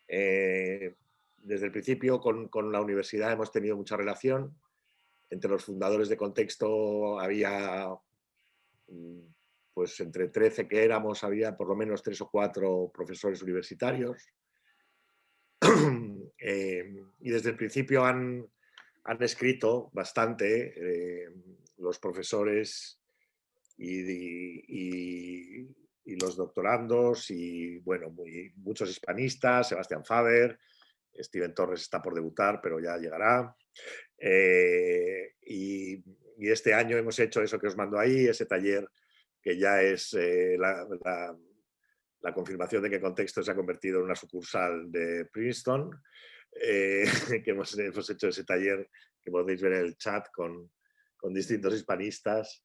Desde el principio con la universidad hemos tenido mucha relación. Entre los fundadores de Contexto había, pues entre 13 que éramos, había por lo menos 3 o 4 profesores universitarios. Y desde el principio han escrito bastante los profesores y los doctorandos, y bueno, muchos hispanistas, Sebastián Faber, Steven Torres está por debutar, pero ya llegará. Y este año hemos hecho eso que os mando ahí, ese taller que ya es la confirmación de que Contexto se ha convertido en una sucursal de Princeton, que hemos hecho ese taller que podéis ver en el chat con distintos hispanistas,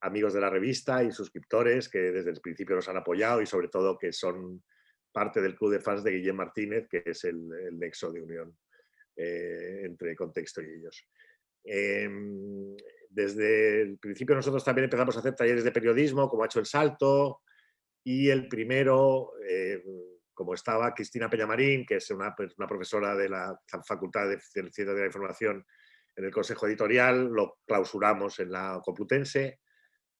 amigos de la revista y suscriptores que desde el principio nos han apoyado y sobre todo que son parte del club de fans de Guillem Martínez, que es el nexo de unión entre Contexto y ellos. Desde el principio nosotros también empezamos a hacer talleres de periodismo, como ha hecho El Salto, y el primero, como estaba Cristina Peñamarín, que es una profesora de la Facultad de Ciencias de la Información en el Consejo Editorial, lo clausuramos en la Complutense,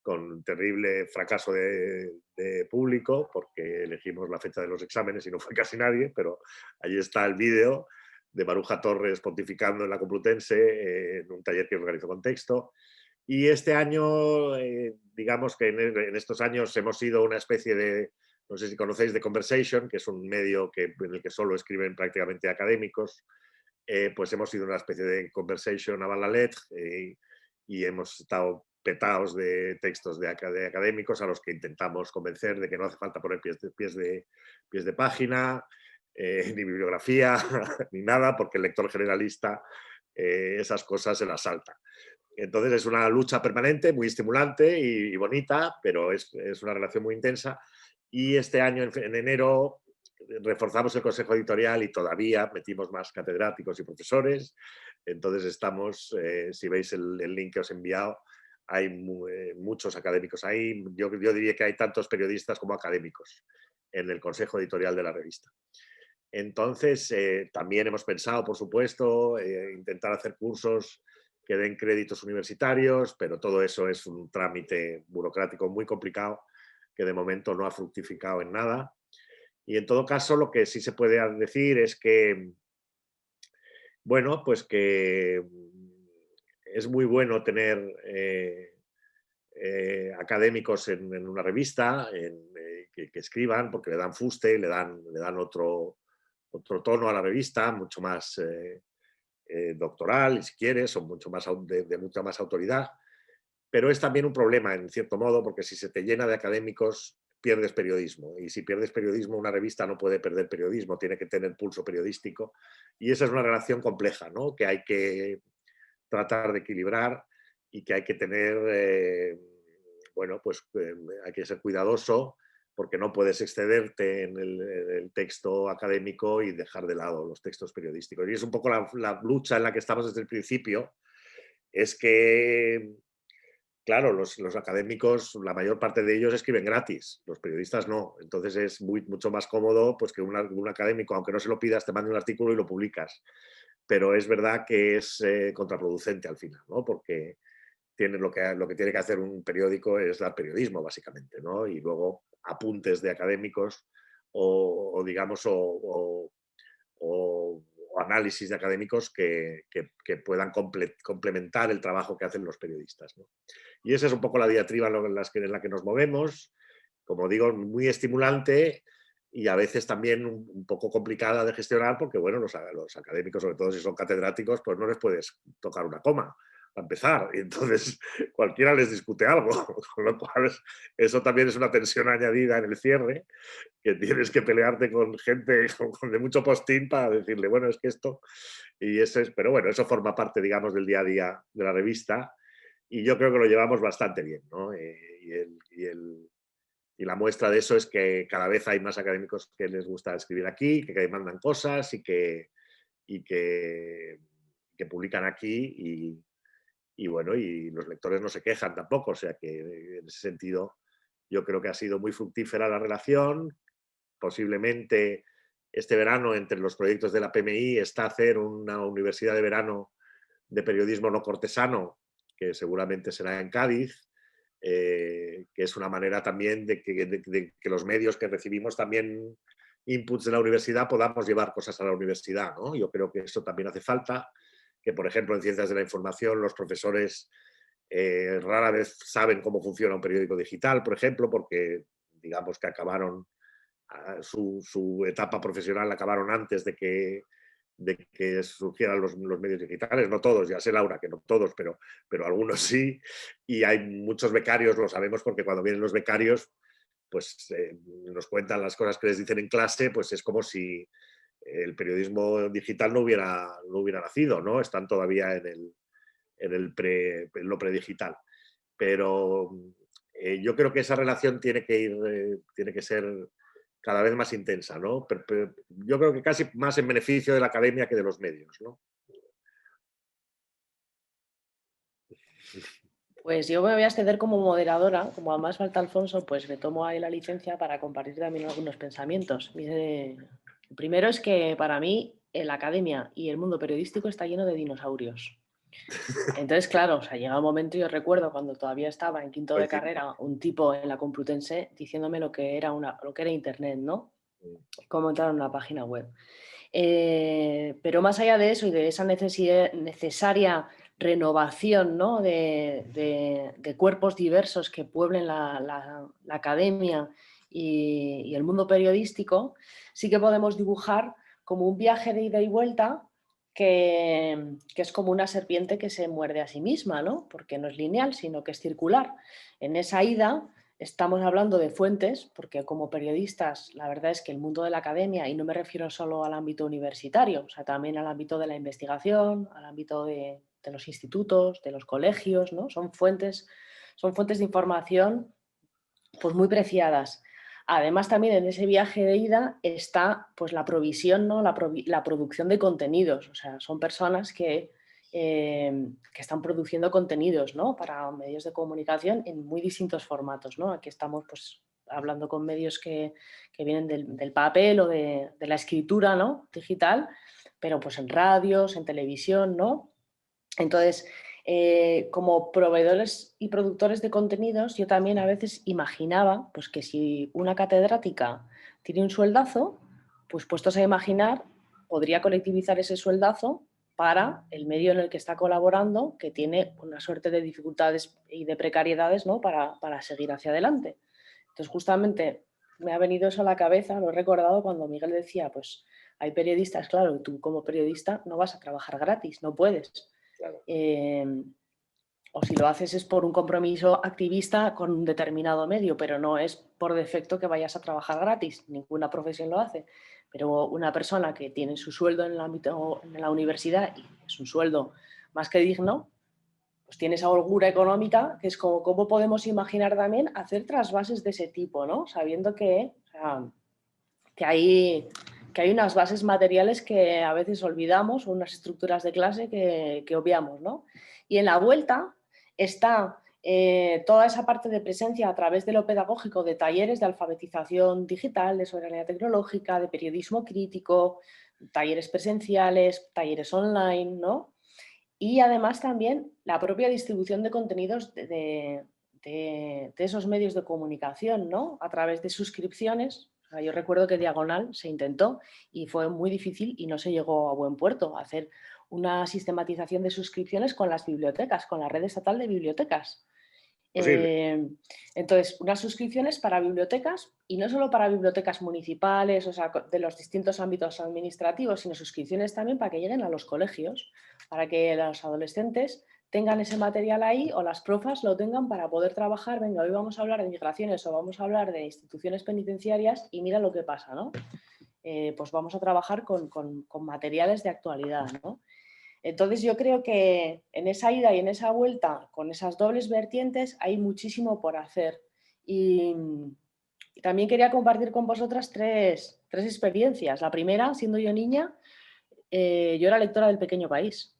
con terrible fracaso de público, porque elegimos la fecha de los exámenes y no fue casi nadie, pero ahí está el vídeo de Maruja Torres pontificando en la Complutense, en un taller que organizó Contexto. Y este año, digamos que en estos años hemos sido una especie de, no sé si conocéis The Conversation, que es un medio en el que solo escriben prácticamente académicos, pues hemos sido una especie de Conversation avant la lettre, y hemos estado petados de textos de académicos a los que intentamos convencer de que no hace falta poner pies de página, ni bibliografía, ni nada, porque el lector generalista esas cosas se las salta. Entonces es una lucha permanente, muy estimulante y bonita, pero es una relación muy intensa. Y este año, en enero, reforzamos el consejo editorial y todavía metimos más catedráticos y profesores. Entonces estamos, si veis el link que os he enviado, hay muchos académicos ahí. Yo diría que hay tantos periodistas como académicos en el consejo editorial de la revista. Entonces, también hemos pensado, por supuesto, intentar hacer cursos que den créditos universitarios, pero todo eso es un trámite burocrático muy complicado que de momento no ha fructificado en nada. Y en todo caso, lo que sí se puede decir es que, bueno, pues que es muy bueno tener académicos en una revista que escriban, porque le dan fuste, le dan otro tono a la revista, mucho más doctoral, si quieres, o mucho más de mucha más autoridad. Pero es también un problema, en cierto modo, porque si se te llena de académicos, pierdes periodismo. Y si pierdes periodismo, una revista no puede perder periodismo, tiene que tener pulso periodístico. Y esa es una relación compleja, ¿no? Que hay que tratar de equilibrar y que hay que tener, bueno, pues hay que ser cuidadoso, porque no puedes excederte en el texto académico y dejar de lado los textos periodísticos. Y es un poco la lucha en la que estamos desde el principio, es que, claro, los académicos, la mayor parte de ellos escriben gratis, los periodistas no. Entonces es mucho más cómodo pues, que un académico, aunque no se lo pidas, te mande un artículo y lo publicas. Pero es verdad que es contraproducente al final, ¿no? Porque lo que tiene que hacer un periódico es dar periodismo, básicamente, ¿no? Y luego apuntes de académicos o digamos, o análisis de académicos que puedan complementar el trabajo que hacen los periodistas, ¿no? Y esa es un poco la diatriba en la que nos movemos, como digo, muy estimulante y a veces también un poco complicada de gestionar porque, bueno, los académicos, sobre todo si son catedráticos, pues no les puedes tocar una coma, a empezar, y entonces cualquiera les discute algo, con lo cual eso también es una tensión añadida en el cierre, que tienes que pelearte con gente de mucho postín para decirle, bueno, es que esto, y eso es, pero bueno, eso forma parte, digamos, del día a día de la revista, y yo creo que lo llevamos bastante bien, ¿no? Y la muestra de eso es que cada vez hay más académicos que les gusta escribir aquí, que mandan cosas y que publican aquí y bueno, y los lectores no se quejan tampoco, o sea que en ese sentido yo creo que ha sido muy fructífera la relación. Posiblemente este verano entre los proyectos de la PMI está hacer una universidad de verano de periodismo no cortesano, que seguramente será en Cádiz, que es una manera también de que los medios que recibimos también inputs de la universidad podamos llevar cosas a la universidad, ¿no? Yo creo que eso también hace falta, que por ejemplo en ciencias de la información los profesores rara vez saben cómo funciona un periódico digital, por ejemplo, porque digamos que acabaron su etapa profesional, acabaron antes de que surgieran los medios digitales, no todos, ya sé Laura que no todos, pero algunos sí, y hay muchos becarios, lo sabemos porque cuando vienen los becarios, pues nos cuentan las cosas que les dicen en clase, pues es como si el periodismo digital no hubiera nacido, ¿no? Están todavía en lo predigital. Pero yo creo que esa relación tiene que ser cada vez más intensa, ¿no? Pero yo creo que casi más en beneficio de la academia que de los medios, ¿no? Pues yo me voy a exceder como moderadora, como además falta Alfonso, pues me tomo ahí la licencia para compartir también algunos pensamientos. El primero es que para mí la academia y el mundo periodístico está lleno de dinosaurios. Entonces, claro, o sea, llega un momento, yo recuerdo cuando todavía estaba en quinto de carrera, un tipo en la Complutense diciéndome lo que era Internet, ¿no? Cómo entrar en una página web. Pero más allá de eso y de esa necesaria renovación, ¿no? de cuerpos diversos que pueblen la academia y el mundo periodístico, sí que podemos dibujar como un viaje de ida y vuelta que es como una serpiente que se muerde a sí misma, ¿no? Porque no es lineal, sino que es circular. En esa ida estamos hablando de fuentes, porque como periodistas la verdad es que el mundo de la academia, y no me refiero solo al ámbito universitario, o sea, también al ámbito de la investigación, al ámbito de los institutos, de los colegios, ¿no? Son fuentes de información pues muy preciadas. Además, también en ese viaje de ida está pues, la provisión, ¿no? la producción de contenidos. O sea, son personas que están produciendo contenidos, ¿no? Para medios de comunicación en muy distintos formatos, ¿no? Aquí estamos pues, hablando con medios que vienen del papel o de la escritura, ¿no? Digital, pero pues en radios, en televisión, ¿no? Entonces, como proveedores y productores de contenidos, yo también a veces imaginaba pues, que si una catedrática tiene un sueldazo, pues puestos a imaginar, podría colectivizar ese sueldazo para el medio en el que está colaborando, que tiene una suerte de dificultades y de precariedades, ¿no? para seguir hacia adelante. Entonces, justamente me ha venido eso a la cabeza, lo he recordado cuando Miguel decía, pues hay periodistas, claro, y tú como periodista no vas a trabajar gratis, no puedes. Claro. O si lo haces es por un compromiso activista con un determinado medio, pero no es por defecto que vayas a trabajar gratis, ninguna profesión lo hace. Pero una persona que tiene su sueldo en el ámbito en la universidad y es un sueldo más que digno, pues tiene esa holgura económica que es como cómo podemos imaginar también hacer trasvases de ese tipo, ¿no? Sabiendo que, o sea, que hay unas bases materiales que a veces olvidamos o unas estructuras de clase que obviamos, ¿no? Y en la vuelta está toda esa parte de presencia a través de lo pedagógico de talleres de alfabetización digital, de soberanía tecnológica, de periodismo crítico, talleres presenciales, talleres online, ¿no? Y además también la propia distribución de contenidos de esos medios de comunicación, ¿no? A través de suscripciones. O sea, yo recuerdo que Diagonal se intentó y fue muy difícil y no se llegó a buen puerto, a hacer una sistematización de suscripciones con las bibliotecas, con la red estatal de bibliotecas. Entonces, unas suscripciones para bibliotecas y no solo para bibliotecas municipales, o sea, de los distintos ámbitos administrativos, sino suscripciones también para que lleguen a los colegios, para que los adolescentes tengan ese material ahí o las profas lo tengan para poder trabajar. Venga, hoy vamos a hablar de migraciones o vamos a hablar de instituciones penitenciarias y mira lo que pasa, ¿no? Pues vamos a trabajar con materiales de actualidad, ¿no? Entonces yo creo que en esa ida y en esa vuelta, con esas dobles vertientes, hay muchísimo por hacer. Y también quería compartir con vosotras tres experiencias. La primera, siendo yo niña, yo era lectora del Pequeño País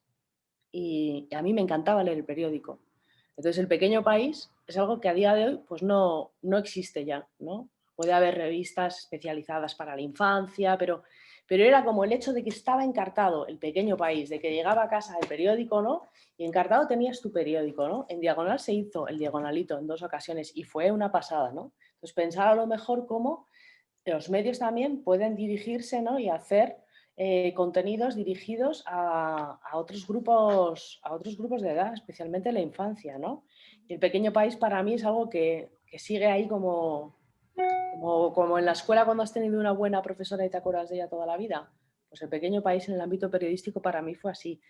y a mí me encantaba leer el periódico. Entonces el Pequeño País es algo que a día de hoy pues no existe ya, ¿no? Puede haber revistas especializadas para la infancia, pero era como el hecho de que estaba encartado el Pequeño País, de que llegaba a casa el periódico, ¿no? Y encartado tenías tu periódico, ¿no? En diagonal se hizo el diagonalito en 2 ocasiones y fue una pasada, ¿no? Entonces pensar a lo mejor cómo los medios también pueden dirigirse, ¿no? Y hacer contenidos dirigidos a otros grupos de edad, especialmente la infancia, ¿no? Y el Pequeño País para mí es algo que sigue ahí como en la escuela cuando has tenido una buena profesora y te acuerdas de ella toda la vida. Pues el Pequeño País en el ámbito periodístico para mí fue así.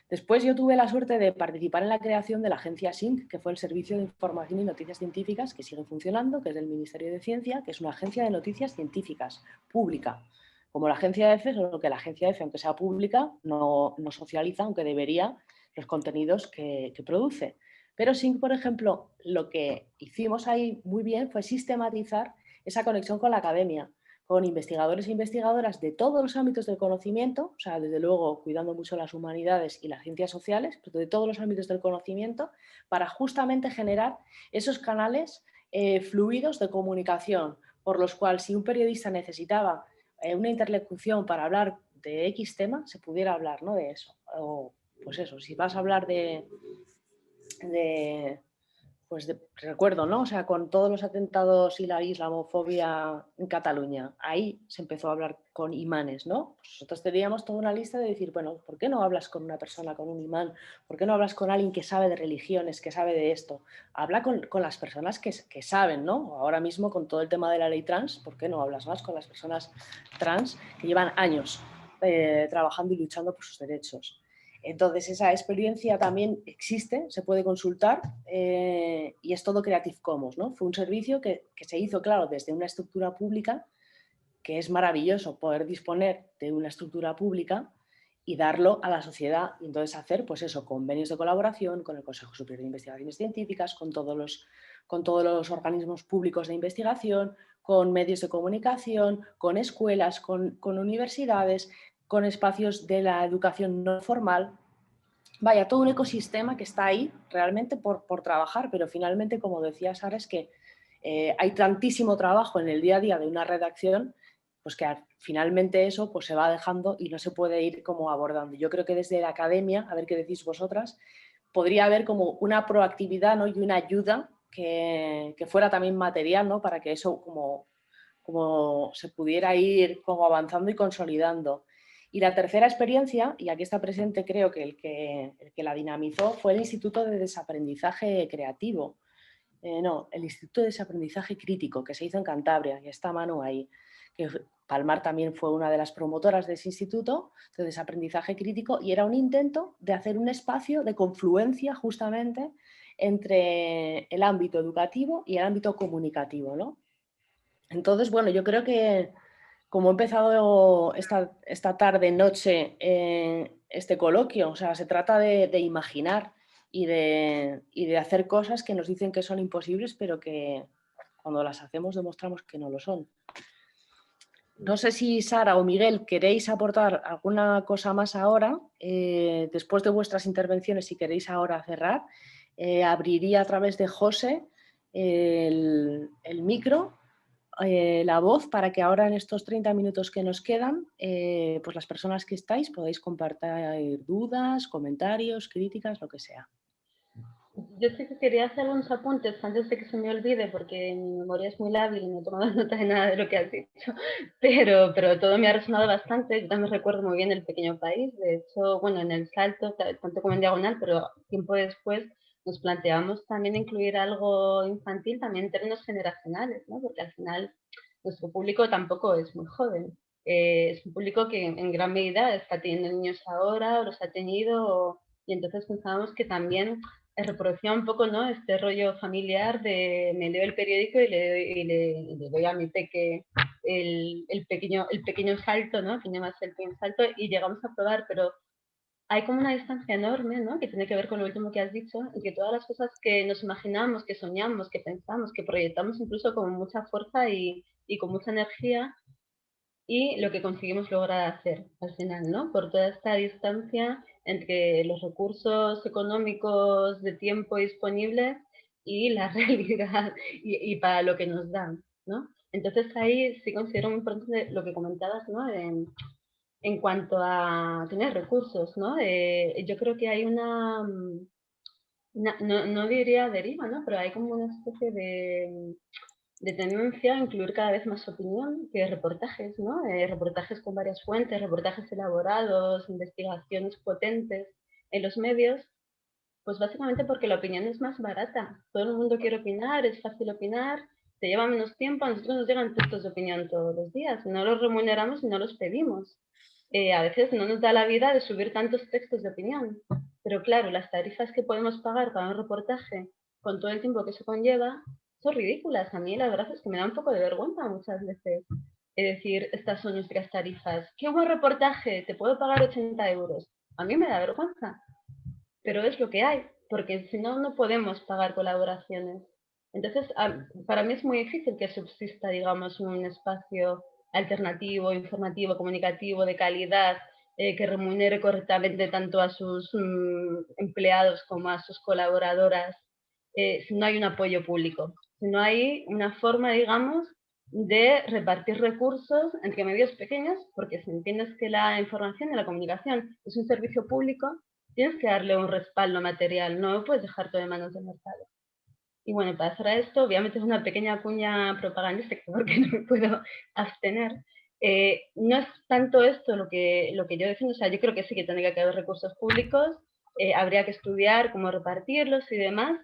Después yo tuve la suerte de participar en la creación de la agencia SINC, que fue el Servicio de Información y Noticias Científicas, que sigue funcionando, que es del Ministerio de Ciencia, que es una agencia de noticias científicas pública. Como la agencia EFE, solo que la agencia EFE, aunque sea pública, no socializa, aunque debería, los contenidos que produce. Pero SINC, por ejemplo, lo que hicimos ahí muy bien fue sistematizar esa conexión con la academia, con investigadores e investigadoras de todos los ámbitos del conocimiento, o sea, desde luego cuidando mucho las humanidades y las ciencias sociales, pero de todos los ámbitos del conocimiento, para justamente generar esos canales fluidos de comunicación, por los cuales si un periodista necesitaba una interlocución para hablar de X tema, se pudiera hablar, ¿no? De eso. O, pues eso, si vas a hablar recuerdo, ¿no? O sea, con todos los atentados y la islamofobia en Cataluña, ahí se empezó a hablar con imanes, ¿no? Pues nosotros teníamos toda una lista de decir, bueno, ¿por qué no hablas con una persona con un imán? ¿Por qué no hablas con alguien que sabe de religiones, que sabe de esto? Habla con las personas que saben, ¿no? Ahora mismo con todo el tema de la ley trans, ¿por qué no hablas más con las personas trans que llevan años trabajando y luchando por sus derechos? Entonces esa experiencia también existe, se puede consultar y es todo Creative Commons, ¿no? Fue un servicio que se hizo, claro, desde una estructura pública, que es maravilloso poder disponer de una estructura pública y darlo a la sociedad y entonces hacer, pues eso, convenios de colaboración con el Consejo Superior de Investigaciones Científicas, con todos los organismos públicos de investigación, con medios de comunicación, con escuelas, con universidades, con espacios de la educación no formal. Vaya, todo un ecosistema que está ahí realmente por trabajar, pero finalmente, como decía Sara, es que hay tantísimo trabajo en el día a día de una redacción, pues que finalmente eso pues se va dejando y no se puede ir como abordando. Yo creo que desde la academia, a ver qué decís vosotras, podría haber como una proactividad, ¿no? Y una ayuda que fuera también material, ¿no? Para que eso como se pudiera ir como avanzando y consolidando. Y la tercera experiencia, y aquí está presente creo que el que la dinamizó, fue el Instituto de Desaprendizaje Creativo. El Instituto de Desaprendizaje Crítico, que se hizo en Cantabria, y está Manu ahí. Que Palmar también fue una de las promotoras de ese Instituto de Desaprendizaje Crítico y era un intento de hacer un espacio de confluencia justamente entre el ámbito educativo y el ámbito comunicativo, ¿no? Entonces, bueno, yo creo que como he empezado esta tarde, noche, este coloquio, o sea, se trata de imaginar y de hacer cosas que nos dicen que son imposibles, pero que cuando las hacemos demostramos que no lo son. No sé si Sara o Miguel queréis aportar alguna cosa más ahora, después de vuestras intervenciones, si queréis ahora cerrar, abriría a través de José el micro, la voz, para que ahora en estos 30 minutos que nos quedan, pues las personas que estáis podáis compartir dudas, comentarios, críticas, lo que sea. Yo sí que quería hacer unos apuntes antes de que se me olvide, porque mi memoria es muy lábil y no he tomado nota de nada de lo que has dicho, pero todo me ha resonado bastante. Yo también recuerdo muy bien El Pequeño País. De hecho, bueno, en el salto, tanto como en diagonal, pero tiempo después nos planteamos también incluir algo infantil también en términos generacionales, ¿no? Porque al final nuestro público tampoco es muy joven. Es un público que en gran medida está teniendo niños ahora o los ha tenido Y entonces pensábamos que también reproducía un poco, ¿no?, este rollo familiar de me leo el periódico y le doy a mi peque el pequeño salto, ¿no?, que llama el pequeño salto, y llegamos a probar, pero hay como una distancia enorme, ¿no?, que tiene que ver con lo último que has dicho, y que todas las cosas que nos imaginamos, que soñamos, que pensamos, que proyectamos incluso con mucha fuerza y con mucha energía, y lo que conseguimos lograr hacer al final, ¿no? Por toda esta distancia entre los recursos económicos de tiempo disponibles y la realidad y para lo que nos dan, ¿no? Entonces ahí sí considero muy importante lo que comentabas, ¿no? En cuanto a tener recursos, ¿no? Yo creo que hay no diría deriva, ¿no? Pero hay como una especie de tendencia a incluir cada vez más opinión que reportajes, ¿no? Reportajes con varias fuentes, reportajes elaborados, investigaciones potentes en los medios, pues básicamente porque la opinión es más barata. Todo el mundo quiere opinar, es fácil opinar, te lleva menos tiempo, a nosotros nos llegan textos de opinión todos los días, no los remuneramos y no los pedimos. A veces no nos da la vida de subir tantos textos de opinión, pero claro, las tarifas que podemos pagar para un reportaje con todo el tiempo que eso conlleva son ridículas. A mí la verdad es que me da un poco de vergüenza muchas veces decir, estas son nuestras tarifas. ¡Qué buen reportaje! Te puedo pagar 80 euros. A mí me da vergüenza, pero es lo que hay, porque si no, no podemos pagar colaboraciones. Entonces, para mí es muy difícil que subsista, digamos, un espacio alternativo, informativo, comunicativo, de calidad, que remunere correctamente tanto a sus empleados como a sus colaboradoras, si no hay un apoyo público, si no hay una forma, digamos, de repartir recursos entre medios pequeños, porque si entiendes que la información y la comunicación es un servicio público, tienes que darle un respaldo material, no puedes dejar todo en manos del mercado. Y bueno, para cerrar esto, obviamente es una pequeña cuña propagandística porque no me puedo abstener. No es tanto esto lo que yo defiendo, o sea, yo creo que sí que tendría que haber recursos públicos, habría que estudiar cómo repartirlos y demás,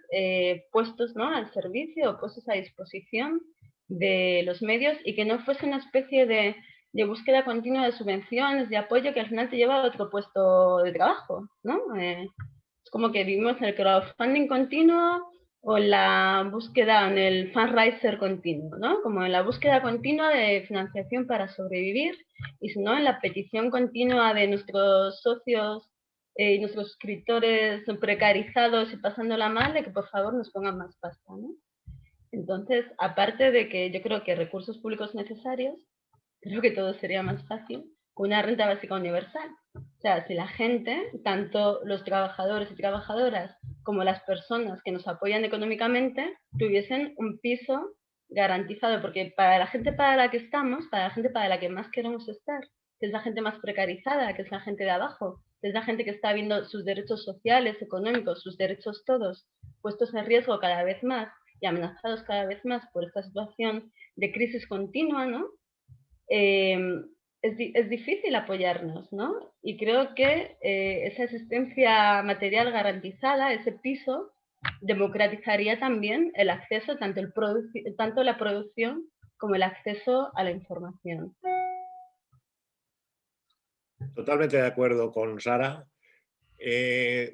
puestos, ¿no?, al servicio o puestos a disposición de los medios, y que no fuese una especie de búsqueda continua de subvenciones, de apoyo, que al final te lleva a otro puesto de trabajo, ¿no? Es como que vivimos en el crowdfunding continuo o en la búsqueda, en el fundraiser continuo, ¿no? Como en la búsqueda continua de financiación para sobrevivir, y si no, en la petición continua de nuestros socios y nuestros suscriptores precarizados y pasándola mal, de que por favor nos pongan más pasta, ¿no? Entonces, aparte de que yo creo que recursos públicos necesarios, creo que todo sería más fácil con una renta básica universal. O sea, si la gente, tanto los trabajadores y trabajadoras como las personas que nos apoyan económicamente, tuviesen un piso garantizado, porque para la gente para la que estamos, para la gente para la que más queremos estar, que es la gente más precarizada, que es la gente de abajo, que es la gente que está viendo sus derechos sociales, económicos, sus derechos todos, puestos en riesgo cada vez más y amenazados cada vez más por esta situación de crisis continua, ¿no? Es difícil apoyarnos, ¿no? Y creo que esa asistencia material garantizada, ese piso, democratizaría también el acceso, tanto la producción como el acceso a la información. Totalmente de acuerdo con Sara.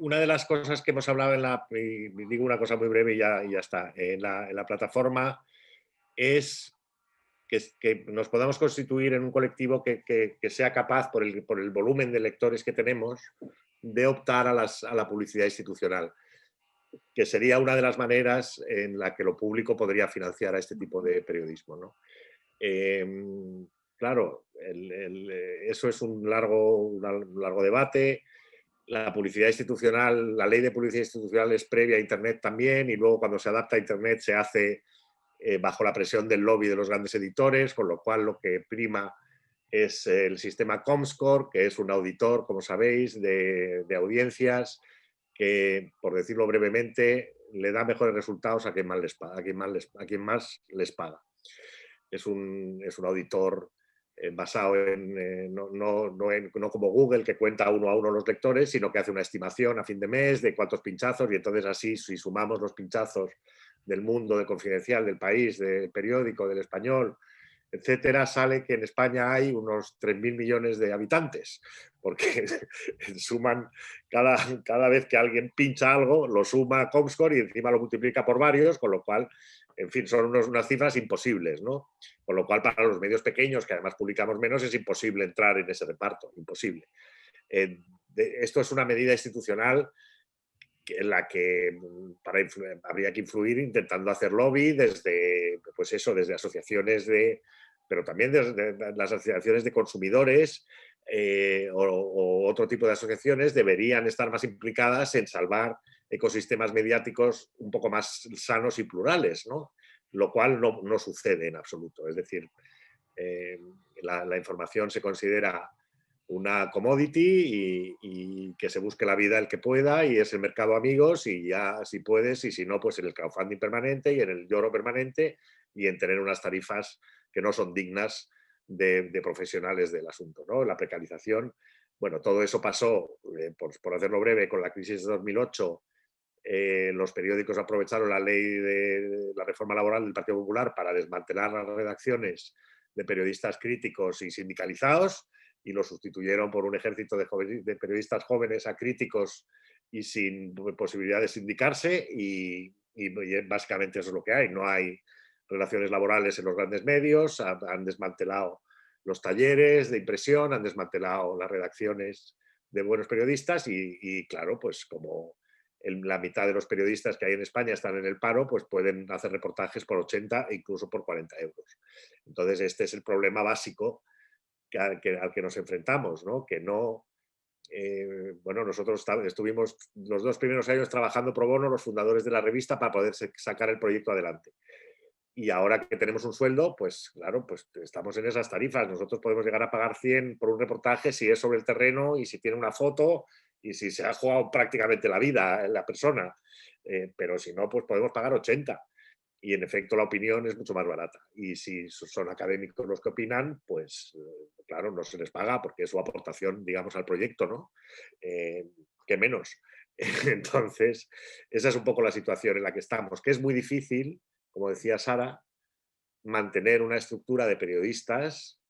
Una de las cosas que hemos hablado y digo una cosa muy breve y ya está, en la plataforma es que nos podamos constituir en un colectivo que sea capaz, por el volumen de lectores que tenemos, de optar a la publicidad institucional, que sería una de las maneras en la que lo público podría financiar a este tipo de periodismo, ¿no? Claro, eso es un largo debate. La publicidad institucional, la ley de publicidad institucional es previa a Internet también, y luego cuando se adapta a Internet se hace bajo la presión del lobby de los grandes editores, con lo cual lo que prima es el sistema Comscore, que es un auditor, como sabéis, de audiencias, que, por decirlo brevemente, le da mejores resultados a quien más les paga. Es un auditor basado no como Google, que cuenta uno a uno los lectores, sino que hace una estimación a fin de mes de cuántos pinchazos, y entonces así, si sumamos los pinchazos del Mundo, de Confidencial, del País, del Periódico, del Español, etcétera, sale que en España hay unos 3.000 millones de habitantes, porque suman cada vez que alguien pincha algo, lo suma a Comscore y encima lo multiplica por varios, con lo cual, en fin, son unas cifras imposibles, ¿no? Con lo cual, para los medios pequeños, que además publicamos menos, es imposible entrar en ese reparto, imposible. Esto es una medida institucional en la que habría que influir intentando hacer lobby desde, pues eso, desde asociaciones pero también desde las asociaciones de consumidores o otro tipo de asociaciones deberían estar más implicadas en salvar ecosistemas mediáticos un poco más sanos y plurales, ¿no? Lo cual no sucede en absoluto. Es decir, la información se considera una commodity y que se busque la vida el que pueda y es el mercado amigos y ya si puedes y si no pues en el crowdfunding permanente y en el lloro permanente y en tener unas tarifas que no son dignas de profesionales del asunto, ¿no? La precarización, bueno, todo eso pasó, por hacerlo breve, con la crisis de 2008. Los periódicos aprovecharon la ley de la reforma laboral del Partido Popular para desmantelar las redacciones de periodistas críticos y sindicalizados y lo sustituyeron por un ejército de periodistas jóvenes acríticos y sin posibilidad de sindicarse y básicamente eso es lo que hay. No hay relaciones laborales en los grandes medios, han desmantelado los talleres de impresión, han desmantelado las redacciones de buenos periodistas y claro, pues como la mitad de los periodistas que hay en España están en el paro, pues pueden hacer reportajes por 80 e incluso por 40 euros. Entonces este es el problema básico al que nos enfrentamos, ¿no? Que no, bueno, nosotros estuvimos los 2 primeros años trabajando pro bono, los fundadores de la revista, para poder sacar el proyecto adelante. Y ahora que tenemos un sueldo, pues claro, pues estamos en esas tarifas. Nosotros podemos llegar a pagar 100 por un reportaje si es sobre el terreno y si tiene una foto y si se ha jugado prácticamente la vida en la persona. Pero si no, pues podemos pagar 80. Y en efecto la opinión es mucho más barata. Y si son académicos los que opinan, pues claro, no se les paga porque es su aportación, digamos, al proyecto, ¿no? ¿Qué menos? Entonces, esa es un poco la situación en la que estamos, que es muy difícil, como decía Sara, mantener una estructura de periodistas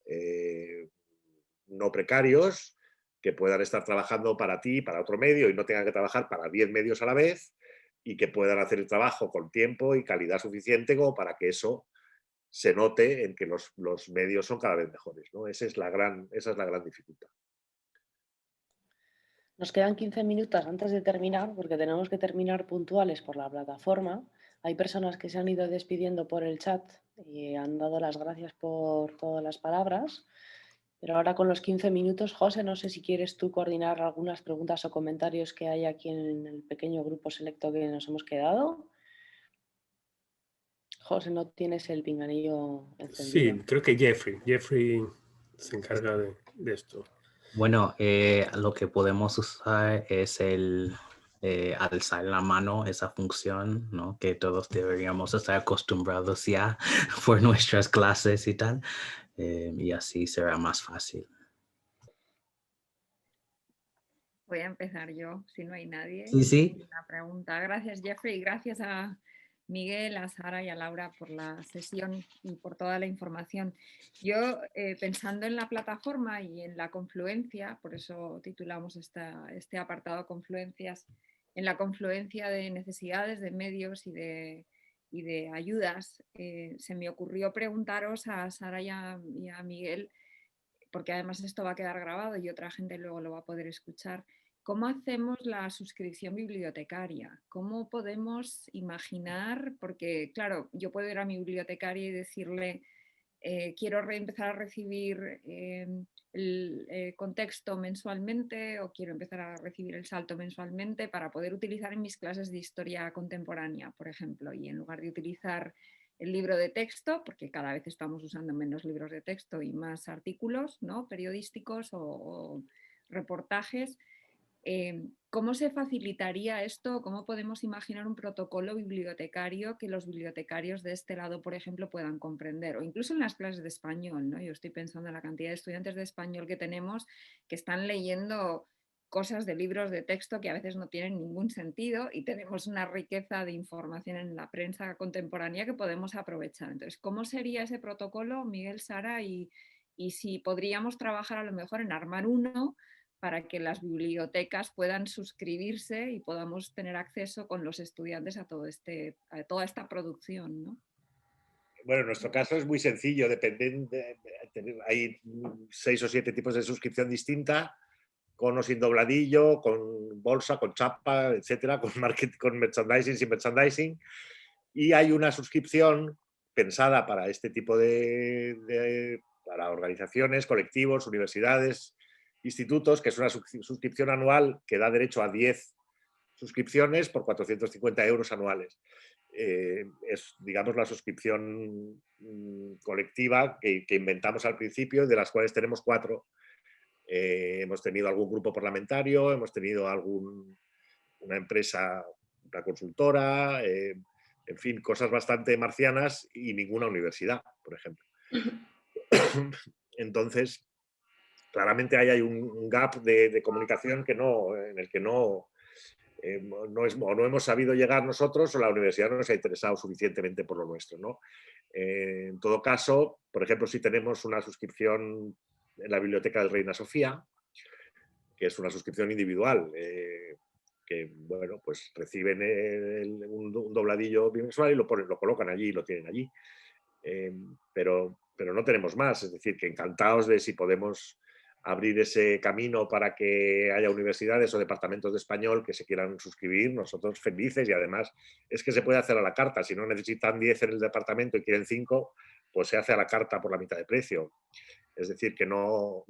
no precarios que puedan estar trabajando para ti, para otro medio y no tengan que trabajar para 10 medios a la vez y que puedan hacer el trabajo con tiempo y calidad suficiente como para que eso se note en que los medios son cada vez mejores, ¿no? Esa es la gran dificultad. Nos quedan 15 minutos antes de terminar, porque tenemos que terminar puntuales por la plataforma. Hay personas que se han ido despidiendo por el chat y han dado las gracias por todas las palabras. Pero ahora con los 15 minutos, José, no sé si quieres tú coordinar algunas preguntas o comentarios que hay aquí en el pequeño grupo selecto que nos hemos quedado. José, no tienes el pinganillo encendido. Sí, creo que Jeffrey se encarga de esto. Bueno, lo que podemos usar es el alzar la mano, esa función, ¿no? Que todos deberíamos estar acostumbrados ya por nuestras clases y tal. Y así será más fácil. Voy a empezar yo, si no hay nadie. Sí. La pregunta. Gracias, Jeffrey, y gracias a Miguel, a Sara y a Laura por la sesión y por toda la información. Yo, pensando en la plataforma y en la confluencia, por eso titulamos este apartado Confluencias, en la confluencia de necesidades, de medios y de ayudas, se me ocurrió preguntaros a Sara y a Miguel, porque además esto va a quedar grabado y otra gente luego lo va a poder escuchar. ¿Cómo hacemos la suscripción bibliotecaria? ¿Cómo podemos imaginar? Porque, claro, yo puedo ir a mi bibliotecaria y decirle, quiero empezar a recibir el contexto mensualmente o quiero empezar a recibir el salto mensualmente para poder utilizar en mis clases de historia contemporánea, por ejemplo, y en lugar de utilizar el libro de texto, porque cada vez estamos usando menos libros de texto y más artículos, ¿no? Periodísticos o reportajes. ¿Cómo se facilitaría esto? ¿Cómo podemos imaginar un protocolo bibliotecario que los bibliotecarios de este lado, por ejemplo, puedan comprender? O incluso en las clases de español, ¿no? Yo estoy pensando en la cantidad de estudiantes de español que tenemos que están leyendo cosas de libros de texto que a veces no tienen ningún sentido y tenemos una riqueza de información en la prensa contemporánea que podemos aprovechar. Entonces, ¿cómo sería ese protocolo, Miguel, Sara? Y si podríamos trabajar a lo mejor en armar uno para que las bibliotecas puedan suscribirse y podamos tener acceso con los estudiantes a toda esta producción, ¿no? Bueno, en nuestro caso es muy sencillo, hay 6 o 7 tipos de suscripción distinta, con o sin dobladillo, con bolsa, con chapa, etcétera, con merchandising, sin merchandising. Y hay una suscripción pensada para este tipo para organizaciones, colectivos, universidades, institutos, que es una suscripción anual que da derecho a 10 suscripciones por 450 euros anuales. Es, digamos, la suscripción colectiva que inventamos al principio, de las cuales tenemos 4. Hemos tenido algún grupo parlamentario, hemos tenido una empresa, una consultora, en fin, cosas bastante marcianas y ninguna universidad, por ejemplo. Entonces, claramente ahí hay un gap de comunicación en el que no hemos sabido llegar nosotros o la universidad no se ha interesado suficientemente por lo nuestro, ¿no? En todo caso, por ejemplo, si tenemos una suscripción en la Biblioteca del Reina Sofía, que es una suscripción individual, que bueno, pues reciben un dobladillo bimensual y lo colocan allí y lo tienen allí. Pero no tenemos más, es decir, que encantados de si podemos abrir ese camino para que haya universidades o departamentos de español que se quieran suscribir, nosotros felices, y además es que se puede hacer a la carta, si no necesitan 10 en el departamento y quieren 5, pues se hace a la carta por la mitad de precio. Es decir, que no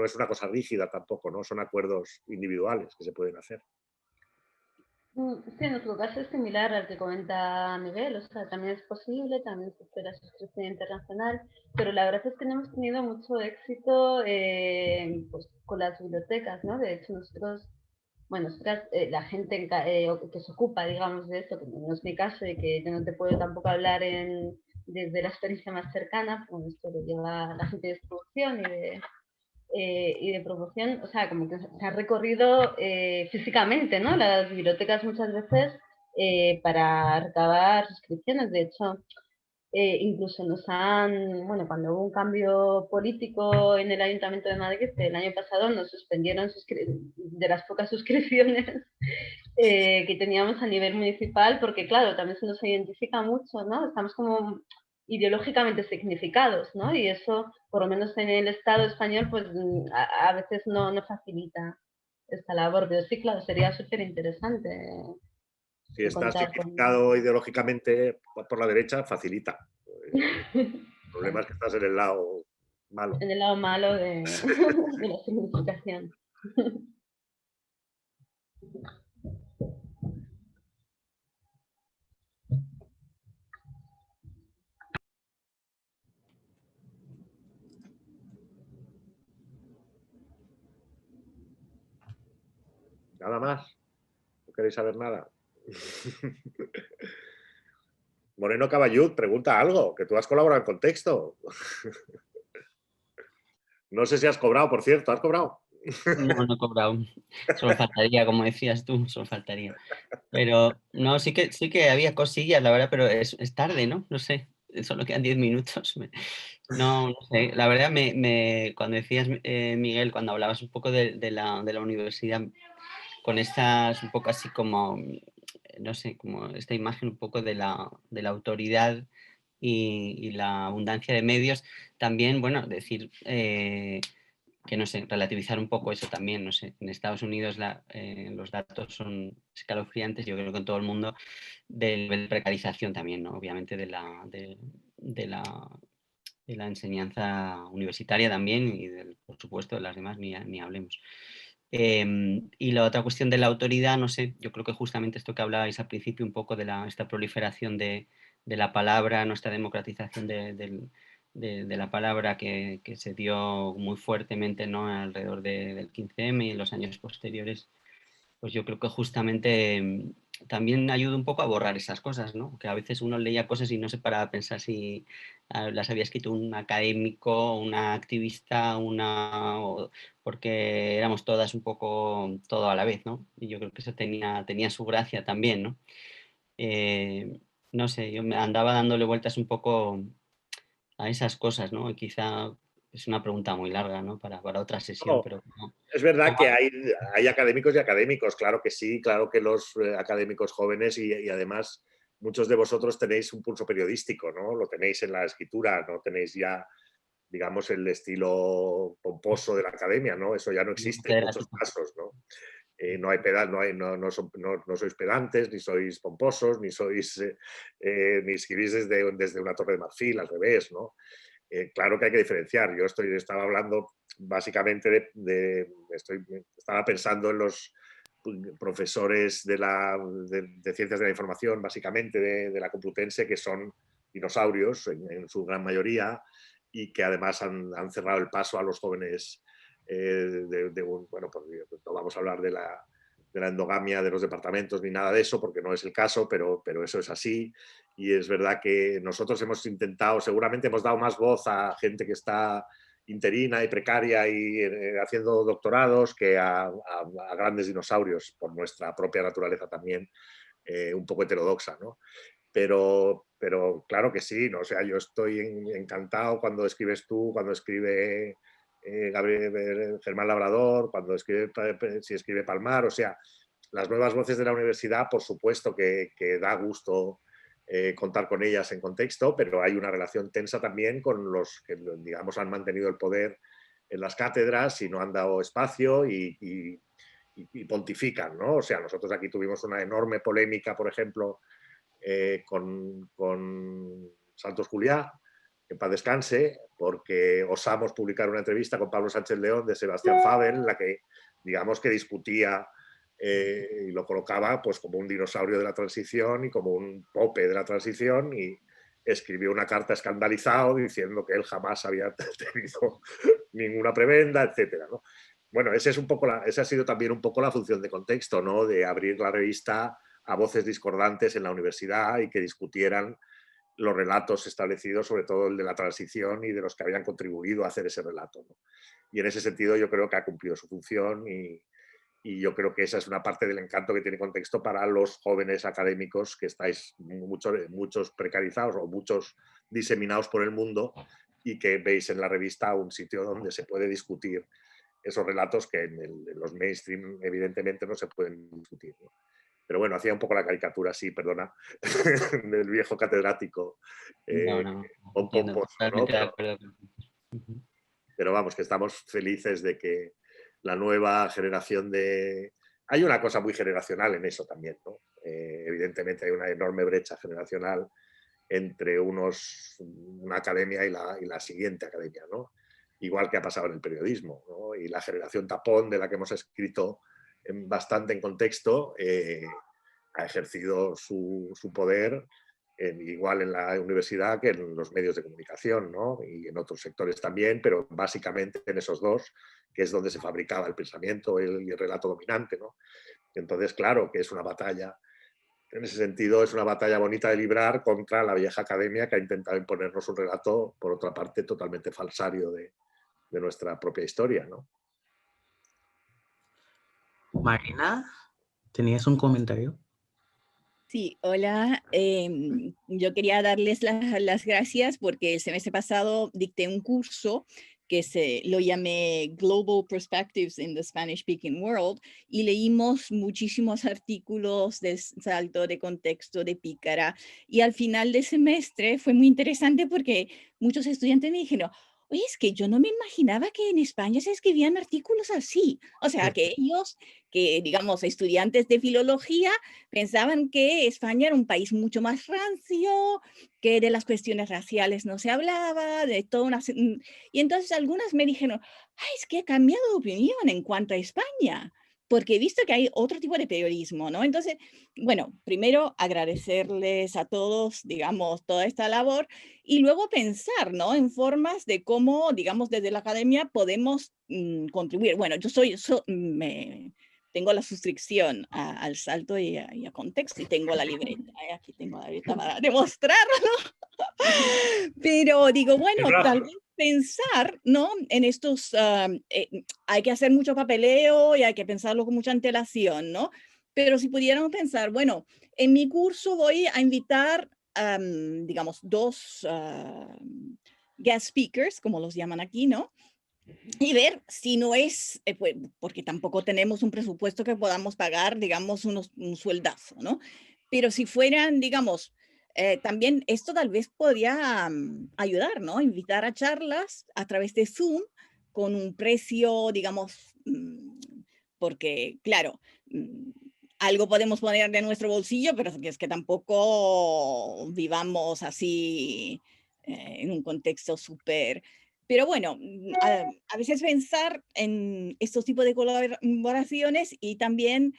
es una cosa rígida tampoco, ¿no? Son acuerdos individuales que se pueden hacer. Sí, en nuestro caso es similar al que comenta Miguel, o sea, también es posible, también existe la suscripción internacional, pero la verdad es que no hemos tenido mucho éxito pues, con las bibliotecas, ¿no? De hecho, nosotros, bueno, la gente que se ocupa, digamos, de esto, que no es mi caso y que yo no te puedo tampoco hablar desde la experiencia más cercana, pues esto lo lleva la gente de distribución y de promoción, o sea, como que se ha recorrido físicamente, ¿no? Las bibliotecas muchas veces para recabar suscripciones. De hecho, incluso bueno, cuando hubo un cambio político en el Ayuntamiento de Madrid, el año pasado nos suspendieron de las pocas suscripciones que teníamos a nivel municipal, porque claro, también se nos identifica mucho, ¿no? Estamos como ideológicamente significados, ¿no? Y eso, por lo menos en el Estado español, pues a veces no facilita esta labor. Pero sí, claro, sería súper interesante. Si está significado ideológicamente por la derecha, facilita. El problema es que estás en el lado malo. En el lado malo de la significación. Nada más. ¿No queréis saber nada? Moreno Caballud, pregunta algo, que tú has colaborado en Contexto. No sé si has cobrado, por cierto, ¿has cobrado? No he cobrado. Solo faltaría, como decías tú, solo faltaría. Pero no, sí que había cosillas, la verdad, pero es tarde, ¿no? No sé, solo quedan 10 minutos. No sé, la verdad, cuando decías, Miguel, cuando hablabas un poco de la universidad, con estas, un poco así como, no sé, como esta imagen un poco de la autoridad y la abundancia de medios, también, bueno, decir que, no sé, relativizar un poco eso también, no sé, en Estados Unidos los datos son escalofriantes, yo creo que en todo el mundo, de precarización también, ¿no? Obviamente de la enseñanza universitaria también y, por supuesto, de las demás ni hablemos. Y la otra cuestión de la autoridad, no sé, yo creo que justamente esto que hablabais al principio un poco de esta proliferación de la palabra, nuestra democratización de la palabra que se dio muy fuertemente, ¿no? Alrededor del 15M y en los años posteriores, pues yo creo que justamente también ayuda un poco a borrar esas cosas, ¿no? Que a veces uno leía cosas y no se paraba a pensar si las había escrito un académico, una activista, porque éramos todas un poco todo a la vez, ¿no? Y yo creo que eso tenía su gracia también, ¿no? No sé, yo me andaba dándole vueltas un poco a esas cosas, ¿no? Y quizá es una pregunta muy larga, ¿no? Para otra sesión, No, pero es verdad que hay académicos y académicos, claro que sí, claro que los académicos jóvenes y además muchos de vosotros tenéis un pulso periodístico, ¿no? Lo tenéis en la escritura, no tenéis ya, digamos, el estilo pomposo de la academia, ¿no? Eso ya no existe en muchos casos, ¿no? No hay pedal, no sois pedantes, ni sois pomposos, ni sois ni escribís desde una torre de marfil, al revés, ¿no? Claro que hay que diferenciar. Yo estaba hablando básicamente estaba pensando en los profesores de ciencias de la información, básicamente de la Complutense, que son dinosaurios en su gran mayoría y que además han cerrado el paso a los jóvenes. Bueno, pues no vamos a hablar de la endogamia de los departamentos ni nada de eso, porque no es el caso, pero eso es así. Y es verdad que nosotros hemos intentado, seguramente hemos dado más voz a gente que está interina y precaria y haciendo doctorados que a grandes dinosaurios, por nuestra propia naturaleza también un poco heterodoxa, ¿no? Pero claro que sí, ¿no? O sea, yo estoy encantado cuando escribes tú, cuando escribe Germán Labrador, si escribe Palmar, o sea, las nuevas voces de la universidad, por supuesto que da gusto contar con ellas en contexto, pero hay una relación tensa también con los que, digamos, han mantenido el poder en las cátedras y no han dado espacio y pontifican, ¿no? O sea, nosotros aquí tuvimos una enorme polémica, por ejemplo, con Santos Juliá, que en paz descanse, porque osamos publicar una entrevista con Pablo Sánchez León de Sebastián Fabel, en la que, digamos, que discutía y lo colocaba pues como un dinosaurio de la transición y como un pope de la transición, y escribió una carta escandalizado diciendo que él jamás había tenido ninguna prebenda, etcétera, ¿no? Bueno, esa ha sido también un poco la función de contexto, ¿no? De abrir la revista a voces discordantes en la universidad y que discutieran los relatos establecidos, sobre todo el de la transición y de los que habían contribuido a hacer ese relato, ¿no? Y en ese sentido yo creo que ha cumplido su función y yo creo que esa es una parte del encanto que tiene Contexto para los jóvenes académicos que estáis muchos precarizados o muchos diseminados por el mundo y que veis en la revista un sitio donde se puede discutir esos relatos que en los mainstream evidentemente no se pueden discutir, ¿no? Pero bueno, hacía un poco la caricatura, sí, perdona, del viejo catedrático pomposo, ¿no? Pero vamos, que estamos felices de que la nueva generación Hay una cosa muy generacional en eso también, ¿no? Evidentemente hay una enorme brecha generacional entre una academia y la siguiente academia, ¿no? Igual que ha pasado en el periodismo, ¿no? Y la generación tapón, de la que hemos escrito bastante en Contexto, ha ejercido su poder igual en la universidad que en los medios de comunicación, ¿no? Y en otros sectores también, pero básicamente en esos dos, que es donde se fabricaba el pensamiento y el relato dominante, ¿no? Entonces, claro que es una batalla. En ese sentido, es una batalla bonita de librar contra la vieja academia que ha intentado imponernos un relato, por otra parte, totalmente falsario de nuestra propia historia, ¿no? Marina, ¿tenías un comentario? Sí, hola. Yo quería darles las gracias porque el semestre pasado dicté un curso que lo llamé Global Perspectives in the Spanish Speaking World, y leímos muchísimos artículos de Salto, de Contexto, de Pícara, y al final del semestre fue muy interesante porque muchos estudiantes me dijeron: oye, es que yo no me imaginaba que en España se escribían artículos así. O sea, que ellos, que digamos estudiantes de filología, pensaban que España era un país mucho más rancio, que de las cuestiones raciales no se hablaba, de toda una... Y entonces algunas me dijeron: ay, es que he cambiado de opinión en cuanto a España, porque he visto que hay otro tipo de periodismo, ¿no? Entonces, bueno, primero agradecerles a todos, digamos, toda esta labor, y luego pensar, ¿no? En formas de cómo, digamos, desde la academia podemos contribuir. Bueno, yo tengo la suscripción al salto y a contexto y tengo la libreta. Aquí tengo la libreta para demostrarlo. Pero digo, bueno, tal vez pensar, ¿no? En estos, hay que hacer mucho papeleo y hay que pensarlo con mucha antelación, ¿no? Pero si pudiéramos pensar, bueno, en mi curso voy a invitar, digamos, 2 guest speakers, como los llaman aquí, ¿no? Y ver si no es, pues, porque tampoco tenemos un presupuesto que podamos pagar, digamos, un sueldazo, ¿no? Pero si fueran, digamos, también esto tal vez podría ayudar, ¿no? Invitar a charlas a través de Zoom con un precio, digamos, porque, claro, algo podemos poner de nuestro bolsillo, pero es que tampoco vivamos así en un contexto súper... Pero bueno, a veces pensar en estos tipos de colaboraciones y también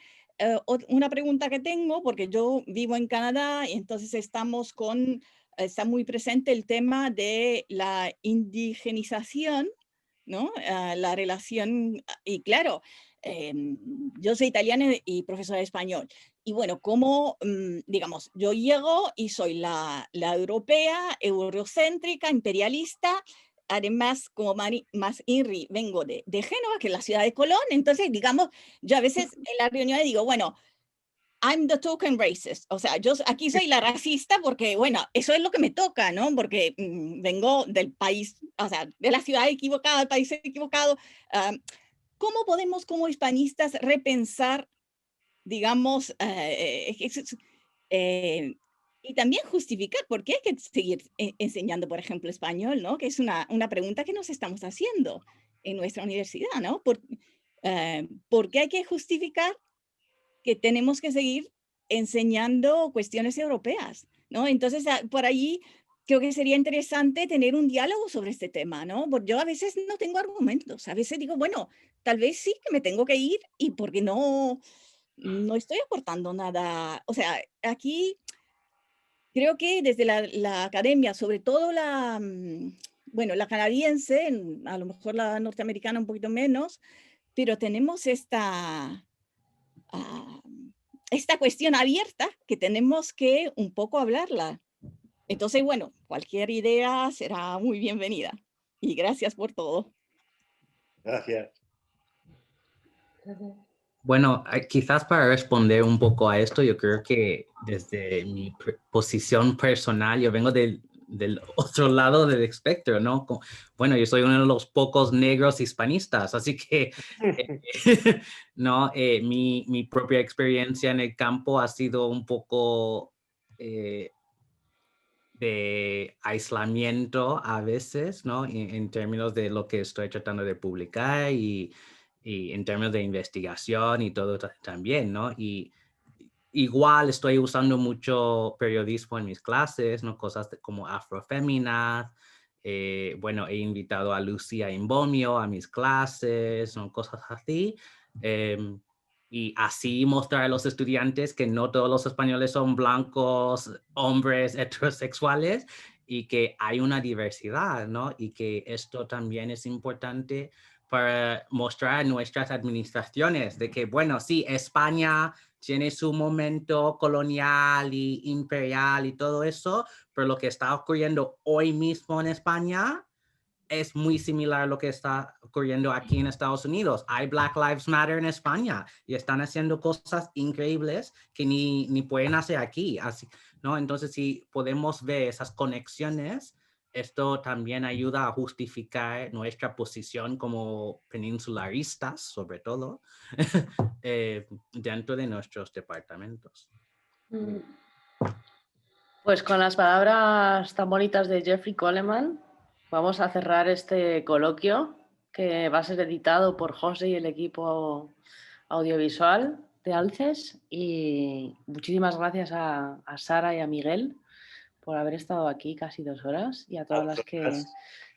una pregunta que tengo, porque yo vivo en Canadá y entonces está muy presente el tema de la indigenización, ¿no? La relación, y claro, yo soy italiana y profesora de español. Y bueno, como, digamos, yo llego y soy la europea, eurocéntrica, imperialista. Además, como más INRI, vengo de Génova, que es la ciudad de Colón. Entonces, digamos, yo a veces en la reunión digo, bueno, I'm the token racist. O sea, yo aquí soy la racista porque, bueno, eso es lo que me toca, ¿no? Porque vengo del país, o sea, de la ciudad equivocada, del país equivocado. ¿Cómo podemos como hispanistas repensar, digamos, y también justificar por qué hay que seguir enseñando, por ejemplo, español, ¿no? Que es una pregunta que nos estamos haciendo en nuestra universidad, ¿no? ¿Por qué hay que justificar que tenemos que seguir enseñando cuestiones europeas, ¿no? Entonces, por allí creo que sería interesante tener un diálogo sobre este tema, ¿no? Porque yo a veces no tengo argumentos, a veces digo, bueno, tal vez sí que me tengo que ir y porque no estoy aportando nada. O sea, aquí creo que desde la academia, sobre todo bueno, la canadiense, a lo mejor la norteamericana un poquito menos, pero tenemos esta cuestión abierta que tenemos que un poco hablarla. Entonces, bueno, cualquier idea será muy bienvenida. Y gracias por todo. Gracias. Bueno, quizás para responder un poco a esto, yo creo que desde mi posición personal, yo vengo del otro lado del espectro, ¿no? Bueno, yo soy uno de los pocos negros hispanistas, así que no, mi propia experiencia en el campo ha sido un poco de aislamiento a veces, ¿no? En términos de lo que estoy tratando de publicar y en términos de investigación y todo también, ¿no? Y igual estoy usando mucho periodismo en mis clases, ¿no? Cosas como afroféminas. Bueno, he invitado a Lucía Imbomio a mis clases, ¿no? Cosas así. Y así mostrar a los estudiantes que no todos los españoles son blancos, hombres heterosexuales y que hay una diversidad, ¿no? Y que esto también es importante para mostrar a nuestras administraciones de que, bueno, sí, España tiene su momento colonial y imperial y todo eso, pero lo que está ocurriendo hoy mismo en España es muy similar a lo que está ocurriendo aquí en Estados Unidos. Hay Black Lives Matter en España y están haciendo cosas increíbles que ni pueden hacer aquí. Así, ¿no? Entonces, si podemos ver esas conexiones, esto también ayuda a justificar nuestra posición como peninsularistas, sobre todo, dentro de nuestros departamentos. Pues con las palabras tan bonitas de Jeffrey Coleman, vamos a cerrar este coloquio que va a ser editado por José y el equipo audiovisual de Alces. Y muchísimas gracias a Sara y a Miguel por haber estado aquí casi 2 horas y a todas las que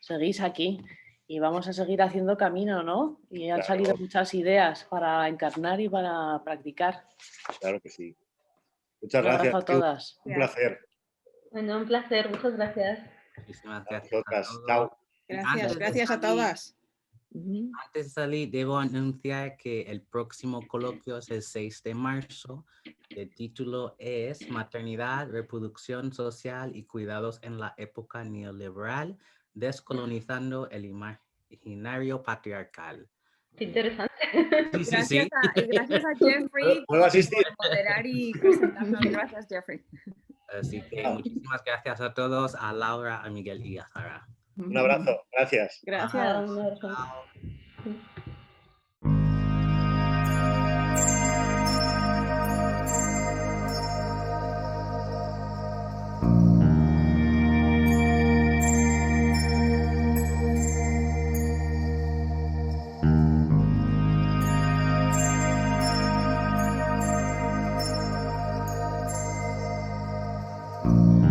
seguís aquí. Y vamos a seguir haciendo camino, ¿no? Y han salido muchas ideas para encarnar y para practicar. Claro que sí. Muchas Un abrazo gracias. a todas. Un placer. Bueno, un placer, muchas gracias. Muchísimas gracias. A vosotras. Chao. Gracias a todas. Ujú. Antes de salir, debo anunciar que el próximo coloquio es el 6 de marzo. El título es Maternidad, Reproducción Social y Cuidados en la Época Neoliberal, descolonizando el imaginario patriarcal. Qué interesante. Sí, sí, Gracias, sí. gracias a Jeffrey ¿Puedo asistir? por moderar y presentarnos. Gracias, Jeffrey. Así que muchísimas gracias a todos, a Laura, a Miguel y a Sara. Un abrazo, gracias. Gracias. Un abrazo. Thank you.